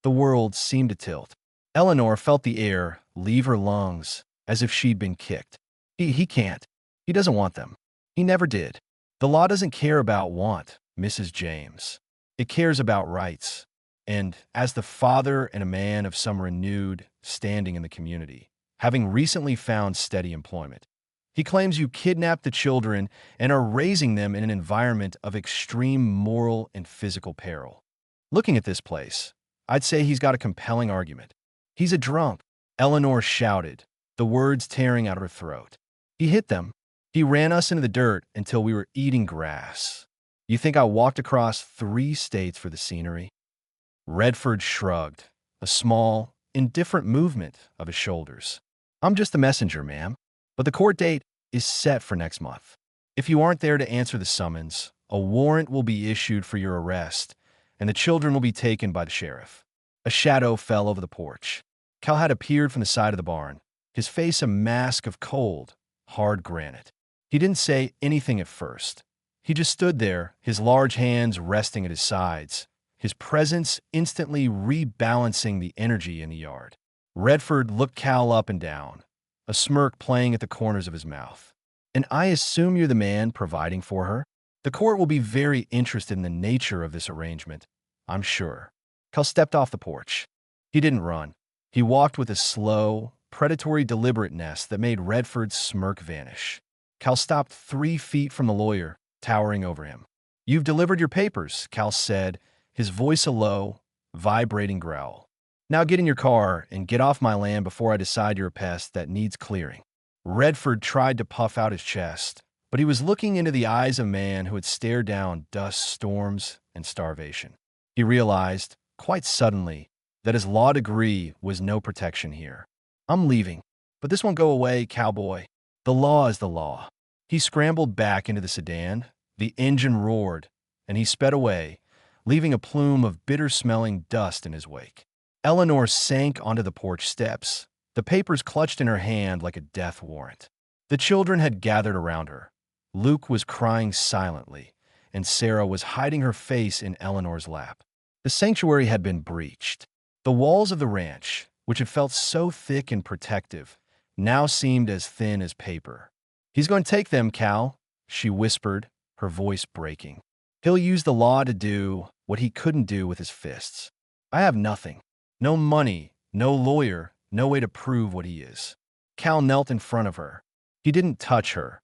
The world seemed to tilt. Eleanor felt the air leave her lungs as if she'd been kicked. He can't. He doesn't want them. He never did. The law doesn't care about want, Mrs. James. It cares about rights. And as the father and a man of some renewed standing in the community, having recently found steady employment, he claims you kidnapped the children and are raising them in an environment of extreme moral and physical peril. Looking at this place, I'd say he's got a compelling argument. "He's a drunk," Eleanor shouted, the words tearing out her throat. "He hit them. He ran us into the dirt until we were eating grass. You think I walked across 3 states for the scenery?" Redford shrugged, a small, indifferent movement of his shoulders. "I'm just the messenger, ma'am. But the court date is set for next month. If you aren't there to answer the summons, a warrant will be issued for your arrest, and the children will be taken by the sheriff." A shadow fell over the porch. Cal had appeared from the side of the barn, his face a mask of cold, hard granite. He didn't say anything at first. He just stood there, his large hands resting at his sides, his presence instantly rebalancing the energy in the yard. Redford looked Cal up and down, a smirk playing at the corners of his mouth. "And I assume you're the man providing for her? The court will be very interested in the nature of this arrangement, I'm sure." Cal stepped off the porch. He didn't run. He walked with a slow, predatory deliberateness that made Redford's smirk vanish. Cal stopped 3 feet from the lawyer, towering over him. "You've delivered your papers," Cal said, his voice a low, vibrating growl. "Now get in your car and get off my land before I decide you're a pest that needs clearing." Redford tried to puff out his chest, but he was looking into the eyes of a man who had stared down dust storms and starvation. He realized, quite suddenly, that his law degree was no protection here. "I'm leaving, but this won't go away, cowboy. The law is the law." He scrambled back into the sedan, the engine roared, and he sped away, leaving a plume of bitter-smelling dust in his wake. Eleanor sank onto the porch steps, the papers clutched in her hand like a death warrant. The children had gathered around her. Luke was crying silently, and Sarah was hiding her face in Eleanor's lap. The sanctuary had been breached. The walls of the ranch, which had felt so thick and protective, now seemed as thin as paper. "He's going to take them, Cal," she whispered, her voice breaking. "He'll use the law to do what he couldn't do with his fists. I have nothing. No money, no lawyer, no way to prove what he is." Cal knelt in front of her. He didn't touch her.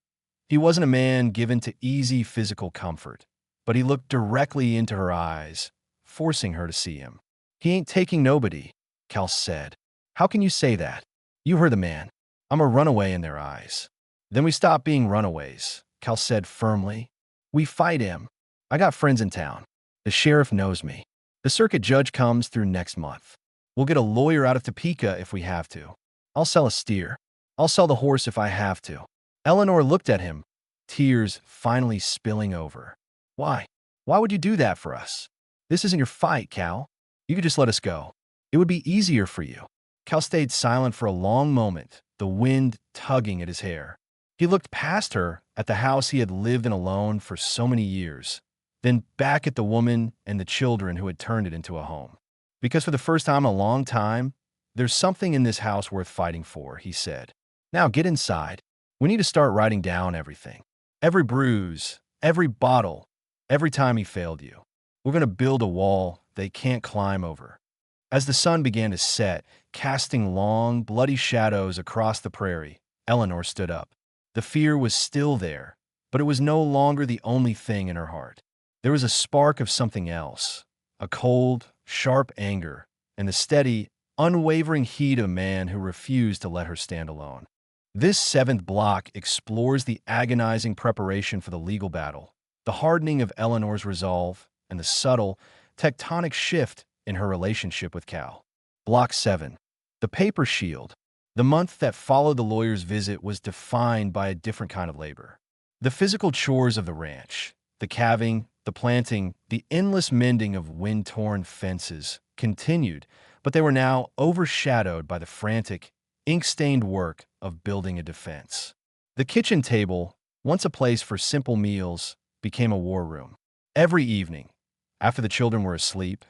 He wasn't a man given to easy physical comfort, but he looked directly into her eyes, forcing her to see him. "He ain't taking nobody," Cal said. "How can you say that? You heard the man. I'm a runaway in their eyes." "Then we stop being runaways," Cal said firmly. We fight him. I got friends in town. The sheriff knows me. The circuit judge comes through next month. We'll get a lawyer out of Topeka if we have to. I'll sell a steer. I'll sell the horse if I have to. Eleanor looked at him, tears finally spilling over. Why? Why would you do that for us? This isn't your fight, Cal. You could just let us go. It would be easier for you. Cal stayed silent for a long moment, the wind tugging at his hair. He looked past her at the house he had lived in alone for so many years, then back at the woman and the children who had turned it into a home. Because for the first time in a long time, there's something in this house worth fighting for, he said. Now get inside. We need to start writing down everything. Every bruise, every bottle, every time he failed you. We're going to build a wall they can't climb over. As the sun began to set, casting long, bloody shadows across the prairie, Eleanor stood up. The fear was still there, but it was no longer the only thing in her heart. There was a spark of something else, a cold, sharp anger, and the steady, unwavering heat of a man who refused to let her stand alone. This seventh block explores the agonizing preparation for the legal battle, the hardening of Eleanor's resolve, and the subtle, tectonic shift in her relationship with Cal. Block 7. The Paper Shield. The month that followed the lawyer's visit was defined by a different kind of labor. The physical chores of the ranch, the calving, the planting, the endless mending of wind-torn fences continued, but they were now overshadowed by the frantic, ink-stained work of building a defense. The kitchen table, once a place for simple meals, became a war room. Every evening, after the children were asleep,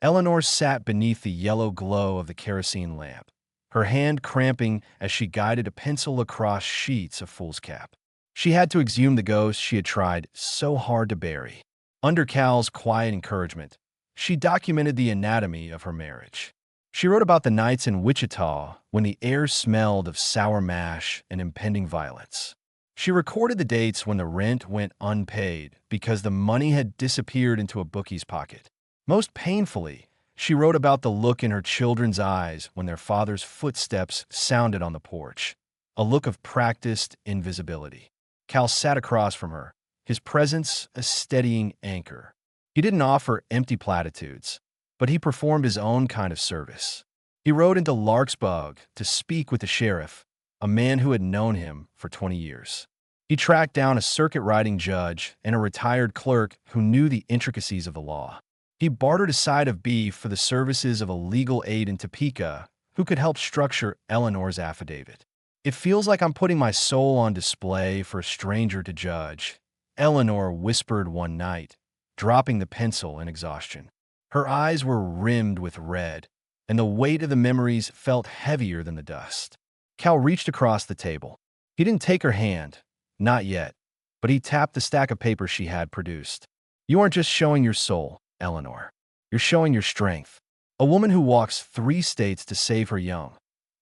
Eleanor sat beneath the yellow glow of the kerosene lamp, her hand cramping as she guided a pencil across sheets of foolscap. She had to exhume the ghost she had tried so hard to bury. Under Cal's quiet encouragement, she documented the anatomy of her marriage. She wrote about the nights in Wichita when the air smelled of sour mash and impending violence. She recorded the dates when the rent went unpaid because the money had disappeared into a bookie's pocket. Most painfully, she wrote about the look in her children's eyes when their father's footsteps sounded on the porch, a look of practiced invisibility. Cal sat across from her, his presence a steadying anchor. He didn't offer empty platitudes, but he performed his own kind of service. He rode into Larkspur to speak with the sheriff, a man who had known him for 20 years. He tracked down a circuit-riding judge and a retired clerk who knew the intricacies of the law. He bartered a side of beef for the services of a legal aide in Topeka who could help structure Eleanor's affidavit. It feels like I'm putting my soul on display for a stranger to judge, Eleanor whispered one night, dropping the pencil in exhaustion. Her eyes were rimmed with red, and the weight of the memories felt heavier than the dust. Cal reached across the table. He didn't take her hand, not yet, but he tapped the stack of papers she had produced. You aren't just showing your soul, Eleanor. You're showing your strength. A woman who walks 3 states to save her young.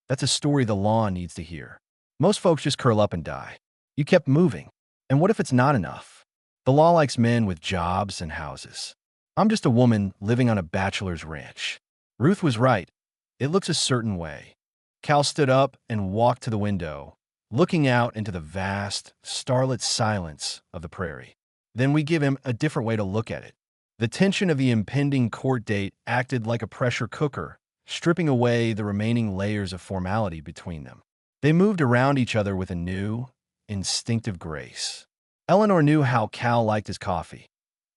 That's a story the law needs to hear. Most folks just curl up and die. You kept moving. And what if it's not enough? The law likes men with jobs and houses. I'm just a woman living on a bachelor's ranch. Ruth was right. It looks a certain way. Cal stood up and walked to the window, looking out into the vast, starlit silence of the prairie. Then we give him a different way to look at it. The tension of the impending court date acted like a pressure cooker, stripping away the remaining layers of formality between them. They moved around each other with a new, instinctive grace. Eleanor knew how Cal liked his coffee,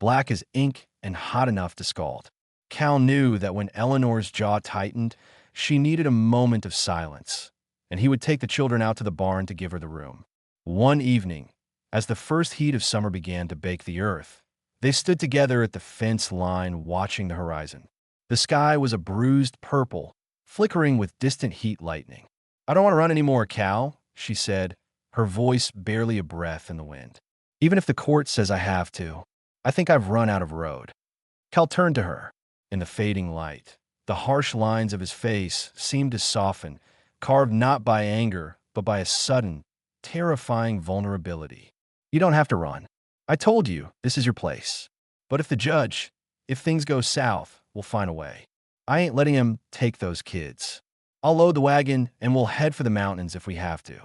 black as ink and hot enough to scald. Cal knew that when Eleanor's jaw tightened, she needed a moment of silence, and he would take the children out to the barn to give her the room. One evening, as the first heat of summer began to bake the earth, they stood together at the fence line watching the horizon. The sky was a bruised purple, flickering with distant heat lightning. I don't want to run anymore, Cal, she said, her voice barely a breath in the wind. Even if the court says I have to, I think I've run out of road. Cal turned to her. In the fading light, the harsh lines of his face seemed to soften, carved not by anger, but by a sudden, terrifying vulnerability. You don't have to run. I told you, this is your place. But if things go south, we'll find a way. I ain't letting him take those kids. I'll load the wagon and we'll head for the mountains if we have to.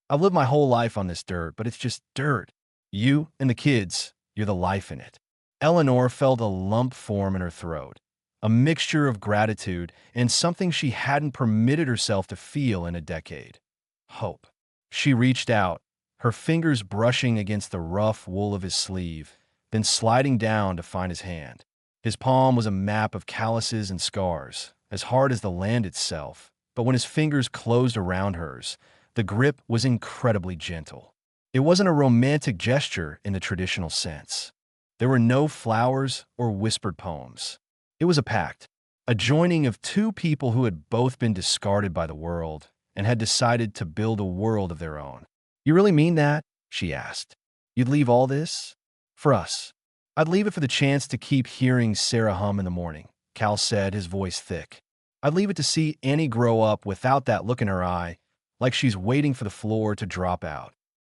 I've lived my whole life on this dirt, but it's just dirt. You and the kids, You're the life in it." Eleanor felt a lump form in her throat, a mixture of gratitude and something she hadn't permitted herself to feel in a decade: hope. She reached out, her fingers brushing against the rough wool of his sleeve, then sliding down to find his hand. His palm was a map of calluses and scars, as hard as the land itself, but when his fingers closed around hers, the grip was incredibly gentle. It wasn't a romantic gesture in the traditional sense. There were no flowers or whispered poems. It was a pact, a joining of two people who had both been discarded by the world and had decided to build a world of their own. "You really mean that?" she asked. "You'd leave all this?" "For us. I'd leave it for the chance to keep hearing Sarah hum in the morning," Cal said, his voice thick. "I'd leave it to see Annie grow up without that look in her eye, like she's waiting for the floor to drop out."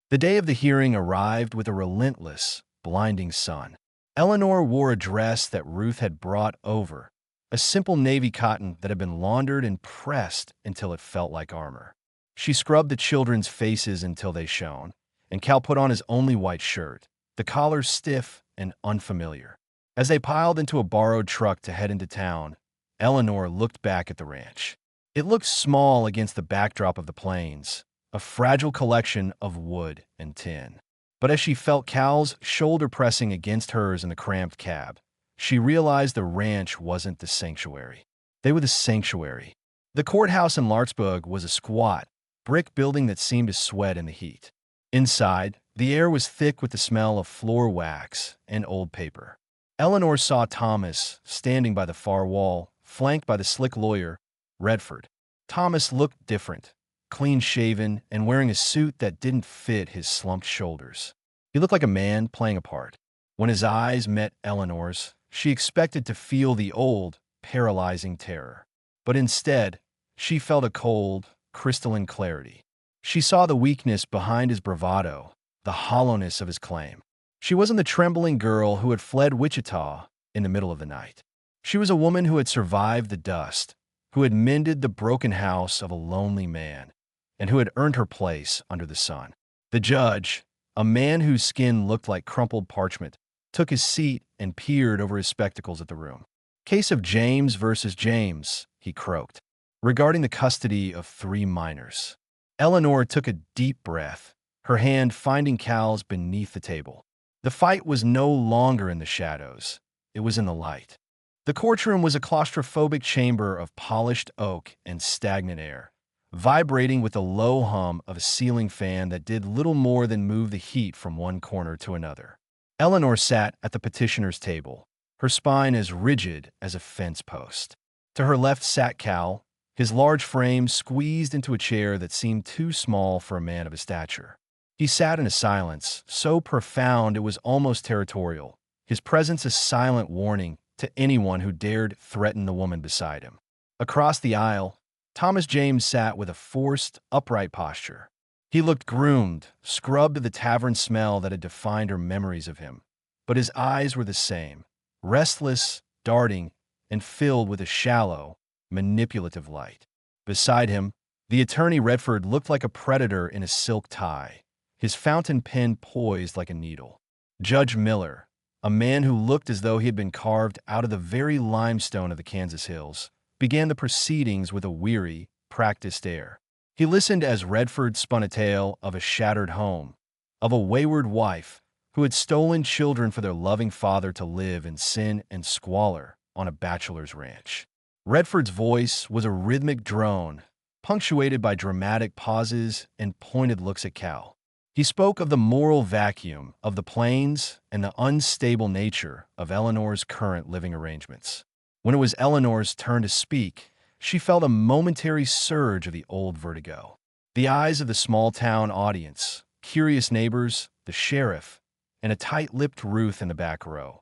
The day of the hearing arrived with a relentless, blinding sun. Eleanor wore a dress that Ruth had brought over, a simple navy cotton that had been laundered and pressed until it felt like armor. She scrubbed the children's faces until they shone, and Cal put on his only white shirt, the collar stiff and unfamiliar. As they piled into a borrowed truck to head into town, Eleanor looked back at the ranch. It looked small against the backdrop of the plains, a fragile collection of wood and tin. But as she felt Cal's shoulder pressing against hers in the cramped cab, she realized the ranch wasn't the sanctuary. They were the sanctuary. The courthouse in Larkspur was a squat, brick building that seemed to sweat in the heat. Inside, the air was thick with the smell of floor wax and old paper. Eleanor saw Thomas standing by the far wall, flanked by the slick lawyer, Redford. Thomas looked different, clean-shaven and wearing a suit that didn't fit his slumped shoulders. He looked like a man playing a part. When his eyes met Eleanor's, she expected to feel the old, paralyzing terror. But instead, she felt a cold, crystalline clarity. She saw the weakness behind his bravado, the hollowness of his claim. She wasn't the trembling girl who had fled Wichita in the middle of the night. She was a woman who had survived the dust, who had mended the broken house of a lonely man, and who had earned her place under the sun. The judge, a man whose skin looked like crumpled parchment, took his seat and peered over his spectacles at the room. "Case of James versus James," he croaked, regarding the custody of 3 minors. Eleanor took a deep breath, her hand finding Cal's beneath the table. The fight was no longer in the shadows. It was in the light. The courtroom was a claustrophobic chamber of polished oak and stagnant air, vibrating with the low hum of a ceiling fan that did little more than move the heat from one corner to another. Eleanor sat at the petitioner's table, her spine as rigid as a fence post. To her left sat Cal, his large frame squeezed into a chair that seemed too small for a man of his stature. He sat in a silence so profound it was almost territorial, his presence a silent warning to anyone who dared threaten the woman beside him. Across the aisle, Thomas James sat with a forced, upright posture. He looked groomed, scrubbed to the tavern smell that had defined her memories of him. But his eyes were the same, restless, darting, and filled with a shallow, manipulative light. Beside him, the attorney Redford looked like a predator in a silk tie, his fountain pen poised like a needle. Judge Miller, a man who looked as though he had been carved out of the very limestone of the Kansas hills, began the proceedings with a weary, practiced air. He listened as Redford spun a tale of a shattered home, of a wayward wife who had stolen children for their loving father to live in sin and squalor on a bachelor's ranch. Redford's voice was a rhythmic drone, punctuated by dramatic pauses and pointed looks at Cal. He spoke of the moral vacuum of the plains and the unstable nature of Eleanor's current living arrangements. When it was Eleanor's turn to speak, she felt a momentary surge of the old vertigo. The eyes of the small-town audience, curious neighbors, the sheriff, and a tight-lipped Ruth in the back row,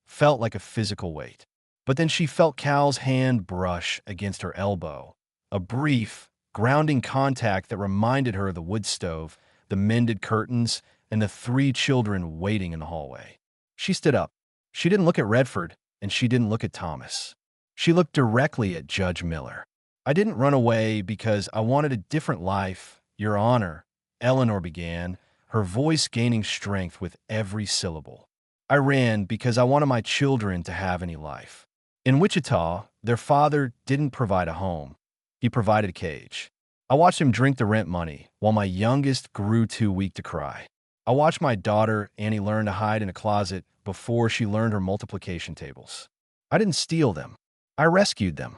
felt like a physical weight. But then she felt Cal's hand brush against her elbow, a brief, grounding contact that reminded her of the wood stove, the mended curtains, and the 3 children waiting in the hallway. She stood up. She didn't look at Redford, and she didn't look at Thomas. She looked directly at Judge Miller. "I didn't run away because I wanted a different life, Your Honor," Eleanor began, her voice gaining strength with every syllable. I ran because I wanted my children to have any life. In Wichita, their father didn't provide a home. He provided a cage. I watched him drink the rent money while my youngest grew too weak to cry. I watched my daughter, Annie, learn to hide in a closet before she learned her multiplication tables. I didn't steal them. I rescued them.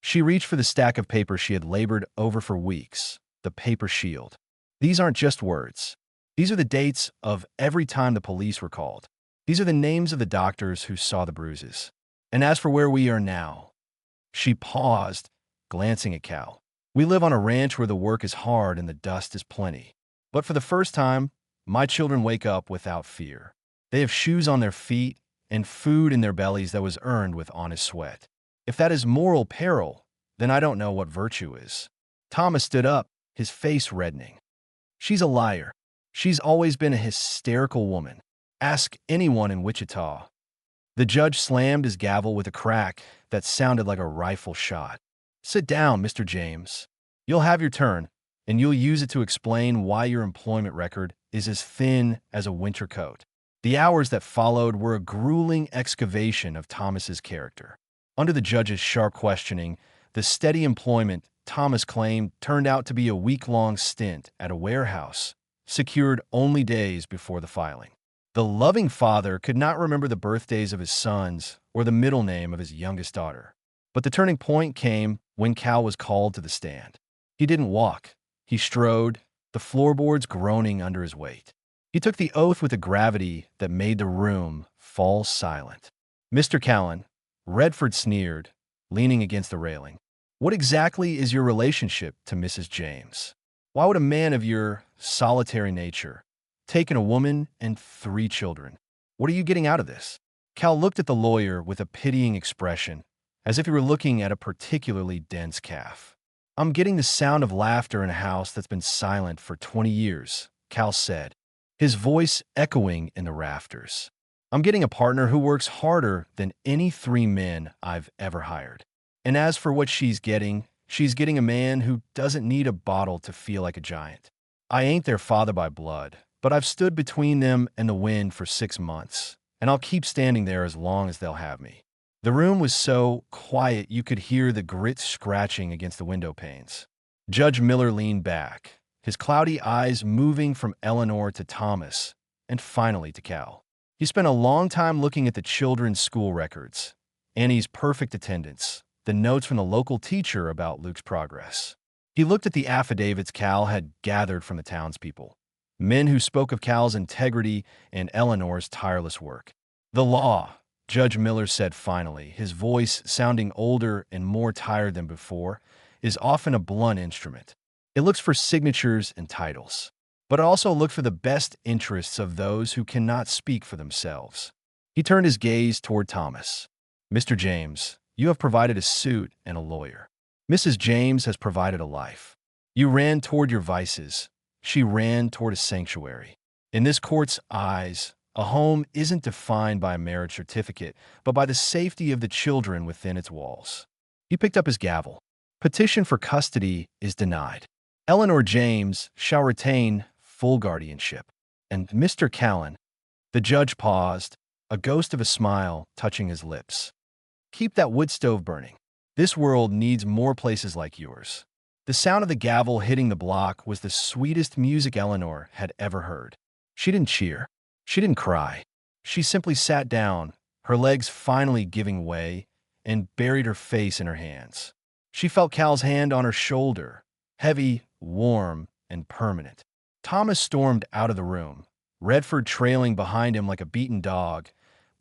She reached for the stack of paper she had labored over for weeks, the paper shield. These aren't just words. These are the dates of every time the police were called. These are the names of the doctors who saw the bruises. And as for where we are now, she paused, glancing at Cal. We live on a ranch where the work is hard and the dust is plenty. But for the first time, my children wake up without fear. They have shoes on their feet and food in their bellies that was earned with honest sweat. If that is moral peril, then I don't know what virtue is. Thomas stood up, his face reddening. She's a liar. She's always been a hysterical woman. Ask anyone in Wichita. The judge slammed his gavel with a crack that sounded like a rifle shot. Sit down, Mr. James. You'll have your turn, and you'll use it to explain why your employment record is as thin as a winter coat. The hours that followed were a grueling excavation of Thomas's character. Under the judge's sharp questioning, the steady employment Thomas claimed turned out to be a week-long stint at a warehouse, secured only days before the filing. The loving father could not remember the birthdays of his sons or the middle name of his youngest daughter. But the turning point came when Cal was called to the stand. He didn't walk. He strode, the floorboards groaning under his weight. He took the oath with a gravity that made the room fall silent. Mr. Callan, Redford sneered, leaning against the railing. What exactly is your relationship to Mrs. James? Why would a man of your solitary nature take in a woman and 3 children? What are you getting out of this? Cal looked at the lawyer with a pitying expression, as if he were looking at a particularly dense calf. I'm getting the sound of laughter in a house that's been silent for 20 years, Cal said, his voice echoing in the rafters. I'm getting a partner who works harder than any 3 men I've ever hired. And as for what she's getting a man who doesn't need a bottle to feel like a giant. I ain't their father by blood, but I've stood between them and the wind for 6 months, and I'll keep standing there as long as they'll have me. The room was so quiet you could hear the grit scratching against the window panes. Judge Miller leaned back, his cloudy eyes moving from Eleanor to Thomas, and finally to Cal. He spent a long time looking at the children's school records, Annie's perfect attendance, the notes from the local teacher about Luke's progress. He looked at the affidavits Cal had gathered from the townspeople, men who spoke of Cal's integrity and Eleanor's tireless work. The law, Judge Miller said finally, his voice sounding older and more tired than before, is often a blunt instrument. It looks for signatures and titles, but it also looks for the best interests of those who cannot speak for themselves. He turned his gaze toward Thomas. Mr. James, you have provided a suit and a lawyer. Mrs. James has provided a life. You ran toward your vices. She ran toward a sanctuary. In this court's eyes, a home isn't defined by a marriage certificate, but by the safety of the children within its walls. He picked up his gavel. Petition for custody is denied. Eleanor James shall retain full guardianship. And Mr. Callan, the judge paused, a ghost of a smile touching his lips. Keep that wood stove burning. This world needs more places like yours. The sound of the gavel hitting the block was the sweetest music Eleanor had ever heard. She didn't cheer. She didn't cry. She simply sat down, her legs finally giving way, and buried her face in her hands. She felt Cal's hand on her shoulder, heavy, warm, and permanent. Thomas stormed out of the room, Redford trailing behind him like a beaten dog,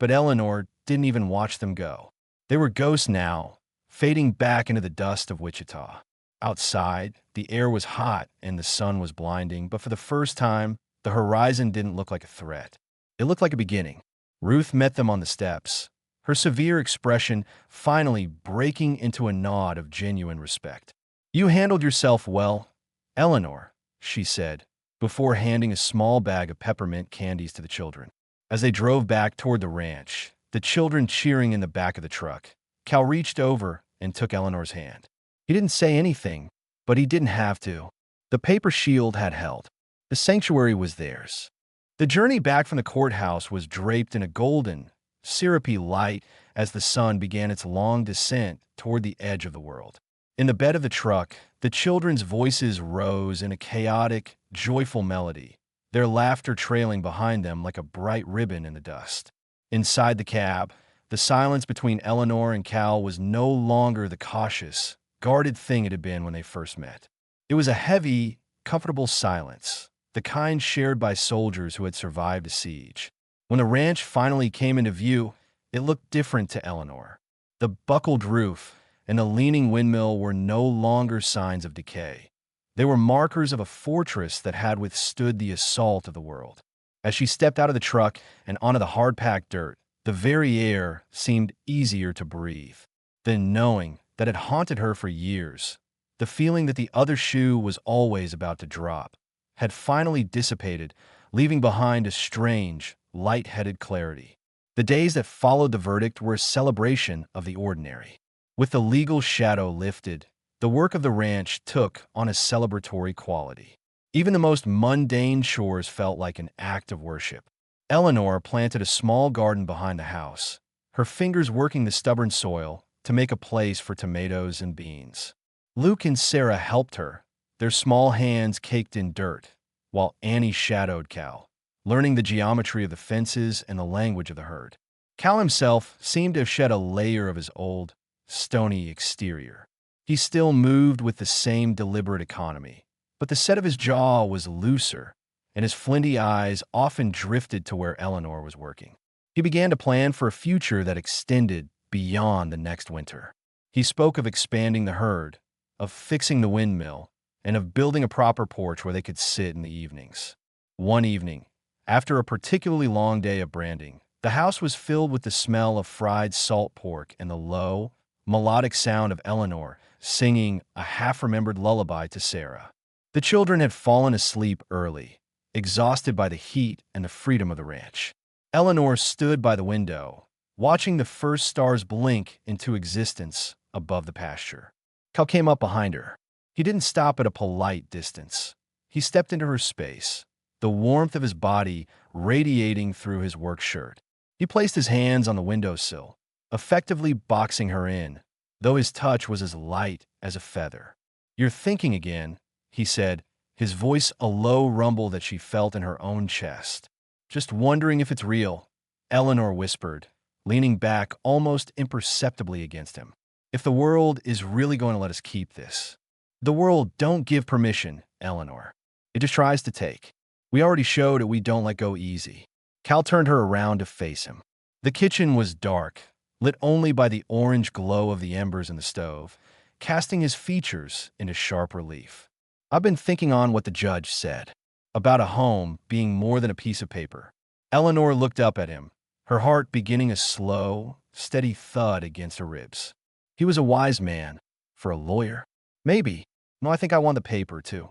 but Eleanor didn't even watch them go. They were ghosts now, fading back into the dust of Wichita. Outside, the air was hot and the sun was blinding, but for the first time, the horizon didn't look like a threat. It looked like a beginning. Ruth met them on the steps, her severe expression finally breaking into a nod of genuine respect. You handled yourself well, Eleanor, she said, before handing a small bag of peppermint candies to the children. As they drove back toward the ranch, the children cheering in the back of the truck, Cal reached over and took Eleanor's hand. He didn't say anything, but he didn't have to. The paper shield had held. The sanctuary was theirs. The journey back from the courthouse was draped in a golden, syrupy light as the sun began its long descent toward the edge of the world. In the bed of the truck, the children's voices rose in a chaotic, joyful melody, their laughter trailing behind them like a bright ribbon in the dust. Inside the cab, the silence between Eleanor and Cal was no longer the cautious, guarded thing it had been when they first met. It was a heavy, comfortable silence, the kind shared by soldiers who had survived a siege. When the ranch finally came into view, it looked different to Eleanor. The buckled roof and the leaning windmill were no longer signs of decay. They were markers of a fortress that had withstood the assault of the world. As she stepped out of the truck and onto the hard-packed dirt, the very air seemed easier to breathe. The knowing that had haunted her for years, the feeling that the other shoe was always about to drop, had finally dissipated, leaving behind a strange, light-headed clarity. The days that followed the verdict were a celebration of the ordinary. With the legal shadow lifted, the work of the ranch took on a celebratory quality. Even the most mundane chores felt like an act of worship. Eleanor planted a small garden behind the house, her fingers working the stubborn soil to make a place for tomatoes and beans. Luke and Sarah helped her, their small hands caked in dirt, while Annie shadowed Cal, learning the geometry of the fences and the language of the herd. Cal himself seemed to have shed a layer of his old, stony exterior. He still moved with the same deliberate economy, but the set of his jaw was looser, and his flinty eyes often drifted to where Eleanor was working. He began to plan for a future that extended beyond the next winter. He spoke of expanding the herd, of fixing the windmill, and of building a proper porch where they could sit in the evenings. One evening, after a particularly long day of branding, the house was filled with the smell of fried salt pork and the low, melodic sound of Eleanor singing a half-remembered lullaby to Sarah. The children had fallen asleep early, exhausted by the heat and the freedom of the ranch. Eleanor stood by the window, watching the first stars blink into existence above the pasture. Cal came up behind her. He didn't stop at a polite distance. He stepped into her space, the warmth of his body radiating through his work shirt. He placed his hands on the windowsill, effectively boxing her in, though his touch was as light as a feather. "You're thinking again," he said, his voice a low rumble that she felt in her own chest. "Just wondering if it's real," Eleanor whispered, leaning back almost imperceptibly against him. "If the world is really going to let us keep this." "The world don't give permission, Eleanor. It just tries to take. We already showed it we don't let go easy." Cal turned her around to face him. The kitchen was dark, lit only by the orange glow of the embers in the stove, casting his features into sharp relief. "I've been thinking on what the judge said, about a home being more than a piece of paper." Eleanor looked up at him, her heart beginning a slow, steady thud against her ribs. He was a wise man. For a lawyer? Maybe. No, I think I want the paper, too.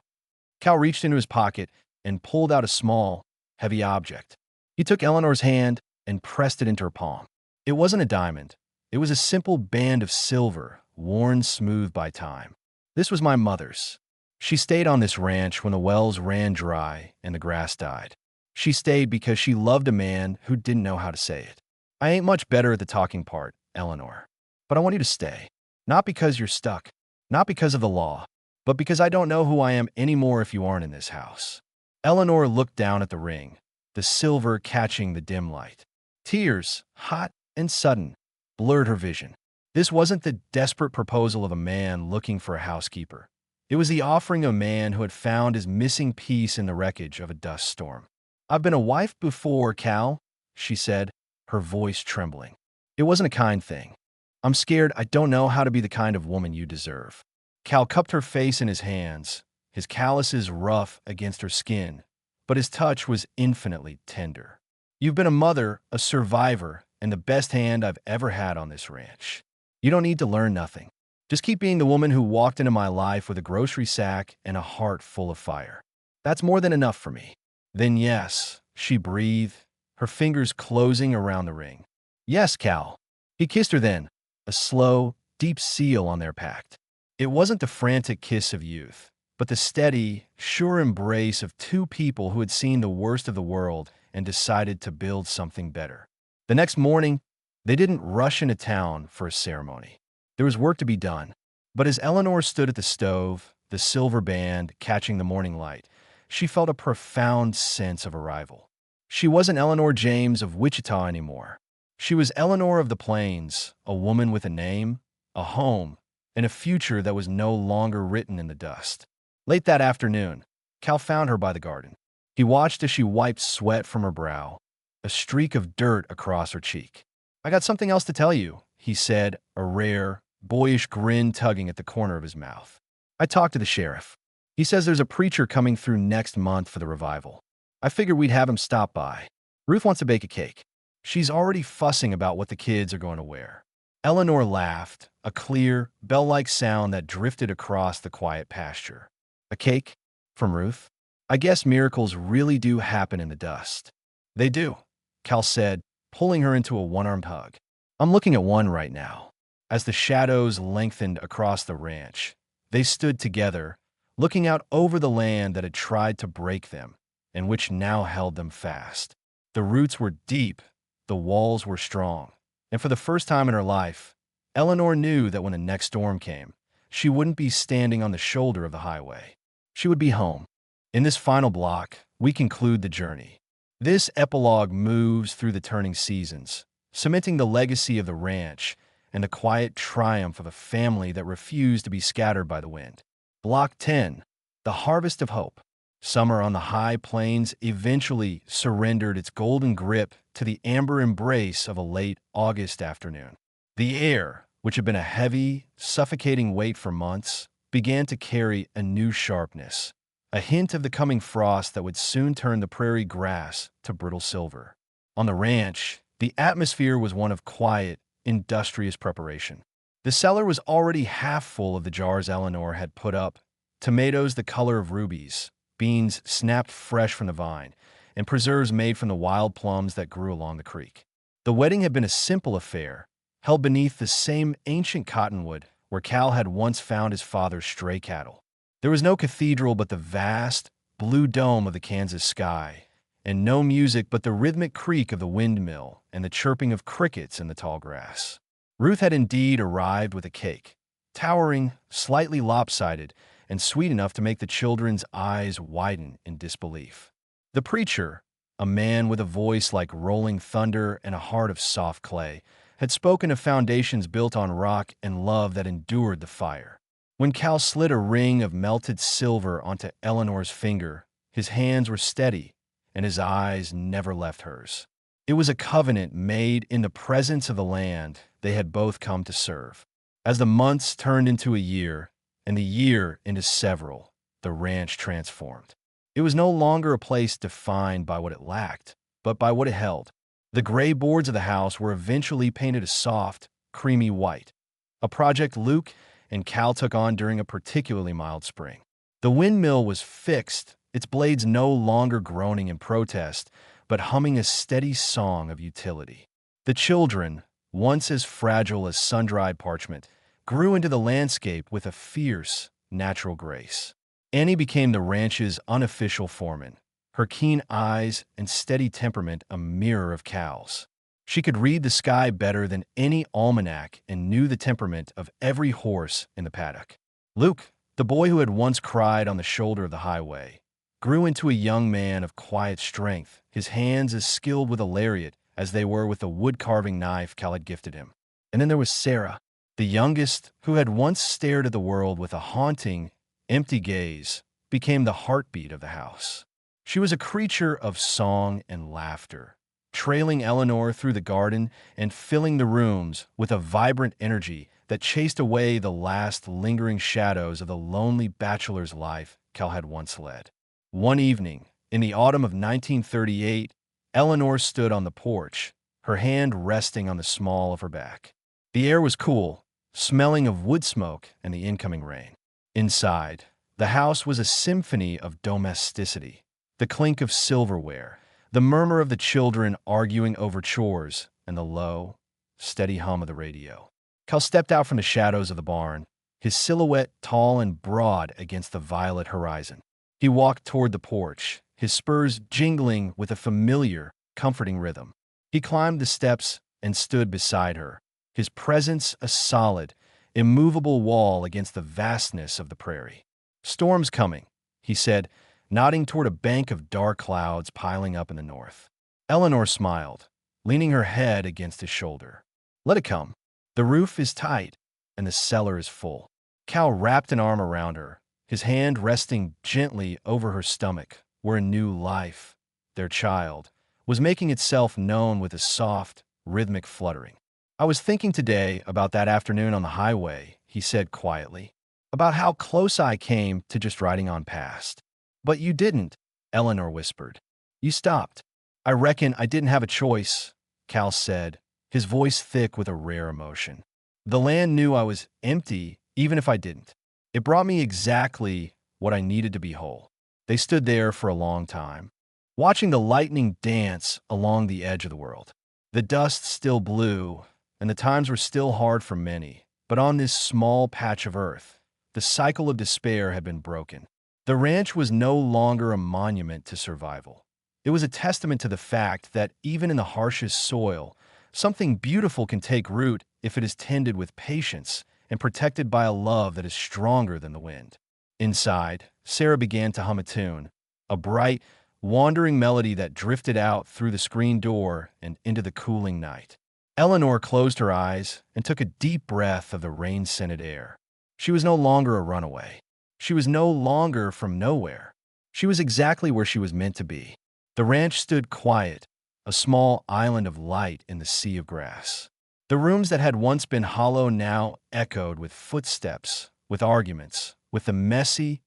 Cal reached into his pocket and pulled out a small, heavy object. He took Eleanor's hand and pressed it into her palm. It wasn't a diamond. It was a simple band of silver, worn smooth by time. "This was my mother's. She stayed on this ranch when the wells ran dry and the grass died. She stayed because she loved a man who didn't know how to say it. I ain't much better at the talking part, Eleanor. But I want you to stay. Not because you're stuck. Not because of the law. But because I don't know who I am anymore if you aren't in this house." Eleanor looked down at the ring, the silver catching the dim light. Tears, hot and sudden, blurred her vision. This wasn't the desperate proposal of a man looking for a housekeeper. It was the offering of a man who had found his missing piece in the wreckage of a dust storm. "I've been a wife before, Cal," she said, her voice trembling. "It wasn't a kind thing. I'm scared I don't know how to be the kind of woman you deserve." Cal cupped her face in his hands, his calluses rough against her skin, but his touch was infinitely tender. "You've been a mother, a survivor, and the best hand I've ever had on this ranch. You don't need to learn nothing. Just keep being the woman who walked into my life with a grocery sack and a heart full of fire. That's more than enough for me." "Then yes," she breathed, her fingers closing around the ring. "Yes, Cal." He kissed her then, a slow, deep seal on their pact. It wasn't the frantic kiss of youth. but the steady, sure embrace of two people who had seen the worst of the world and decided to build something better. The next morning, they didn't rush into town for a ceremony. There was work to be done. But as Eleanor stood at the stove, the silver band catching the morning light, she felt a profound sense of arrival. She wasn't Eleanor James of Wichita anymore. She was Eleanor of the Plains, a woman with a name, a home, and a future that was no longer written in the dust. Late that afternoon, Cal found her by the garden. He watched as she wiped sweat from her brow, a streak of dirt across her cheek. "I got something else to tell you," he said, a rare, boyish grin tugging at the corner of his mouth. "I talked to the sheriff. He says there's a preacher coming through next month for the revival. I figured we'd have him stop by. Ruth wants to bake a cake. She's already fussing about what the kids are going to wear." Eleanor laughed, a clear, bell-like sound that drifted across the quiet pasture. "A cake? From Ruth? I guess miracles really do happen in the dust." "They do," Cal said, pulling her into a one-armed hug. "I'm looking at one right now." As the shadows lengthened across the ranch, they stood together, looking out over the land that had tried to break them, and which now held them fast. The roots were deep, the walls were strong, and for the first time in her life, Eleanor knew that when the next storm came, she wouldn't be standing on the shoulder of the highway. She would be home. In this final block, we conclude the journey. This epilogue moves through the turning seasons, cementing the legacy of the ranch and the quiet triumph of a family that refused to be scattered by the wind. Block 10, The Harvest of Hope. Summer on the high plains eventually surrendered its golden grip to the amber embrace of a late August afternoon. The air, which had been a heavy, suffocating weight for months, began to carry a new sharpness, a hint of the coming frost that would soon turn the prairie grass to brittle silver. On the ranch, the atmosphere was one of quiet, industrious preparation. The cellar was already half full of the jars Eleanor had put up, tomatoes the color of rubies, beans snapped fresh from the vine, and preserves made from the wild plums that grew along the creek. The wedding had been a simple affair, held beneath the same ancient cottonwood where Cal had once found his father's stray cattle. There was no cathedral but the vast, blue dome of the Kansas sky, and no music but the rhythmic creak of the windmill and the chirping of crickets in the tall grass. Ruth had indeed arrived with a cake, towering, slightly lopsided, and sweet enough to make the children's eyes widen in disbelief. The preacher, a man with a voice like rolling thunder and a heart of soft clay, had spoken of foundations built on rock and love that endured the fire. When Cal slid a ring of melted silver onto Eleanor's finger, his hands were steady, and his eyes never left hers. It was a covenant made in the presence of the land they had both come to serve. As the months turned into a year, and the year into several, the ranch transformed. It was no longer a place defined by what it lacked, but by what it held. The gray boards of the house were eventually painted a soft, creamy white, a project Luke and Cal took on during a particularly mild spring. The windmill was fixed, its blades no longer groaning in protest, but humming a steady song of utility. The children, once as fragile as sun-dried parchment, grew into the landscape with a fierce, natural grace. Annie became the ranch's unofficial foreman, her keen eyes and steady temperament a mirror of Cal's. She could read the sky better than any almanac and knew the temperament of every horse in the paddock. Luke, the boy who had once cried on the shoulder of the highway, grew into a young man of quiet strength, his hands as skilled with a lariat as they were with the wood-carving knife Cal had gifted him. And then there was Sarah, the youngest, who had once stared at the world with a haunting, empty gaze, became the heartbeat of the house. She was a creature of song and laughter, trailing Eleanor through the garden and filling the rooms with a vibrant energy that chased away the last lingering shadows of the lonely bachelor's life Cal had once led. One evening, in the autumn of 1938, Eleanor stood on the porch, her hand resting on the small of her back. The air was cool, smelling of wood smoke and the incoming rain. Inside, the house was a symphony of domesticity. The clink of silverware, the murmur of the children arguing over chores, and the low, steady hum of the radio. Cal stepped out from the shadows of the barn, his silhouette tall and broad against the violet horizon. He walked toward the porch, his spurs jingling with a familiar, comforting rhythm. He climbed the steps and stood beside her, his presence a solid, immovable wall against the vastness of the prairie. "Storm's coming," he said, nodding toward a bank of dark clouds piling up in the north. Eleanor smiled, leaning her head against his shoulder. "Let it come. The roof is tight, and the cellar is full." Cal wrapped an arm around her, his hand resting gently over her stomach, where a new life, their child, was making itself known with a soft, rhythmic fluttering. "I was thinking today about that afternoon on the highway," he said quietly, "about how close I came to just riding on past." "But you didn't," Eleanor whispered. "You stopped." "I reckon I didn't have a choice," Cal said, his voice thick with a rare emotion. "The land knew I was empty even if I didn't. It brought me exactly what I needed to be whole." They stood there for a long time, watching the lightning dance along the edge of the world. The dust still blew, and the times were still hard for many, but on this small patch of earth, the cycle of despair had been broken. The ranch was no longer a monument to survival. It was a testament to the fact that even in the harshest soil, something beautiful can take root if it is tended with patience and protected by a love that is stronger than the wind. Inside, Sarah began to hum a tune, a bright, wandering melody that drifted out through the screen door and into the cooling night. Eleanor closed her eyes and took a deep breath of the rain-scented air. She was no longer a runaway. She was no longer from nowhere. She was exactly where she was meant to be. The ranch stood quiet, a small island of light in the sea of grass. The rooms that had once been hollow now echoed with footsteps, with arguments, with the messy,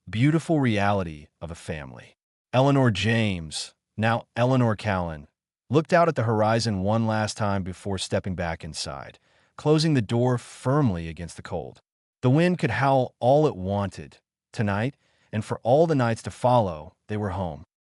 beautiful reality of a family. Eleanor James, now Eleanor Callan, looked out at the horizon one last time before stepping back inside, closing the door firmly against the cold. The wind could howl all it wanted. Tonight, and for all the nights to follow, they were home.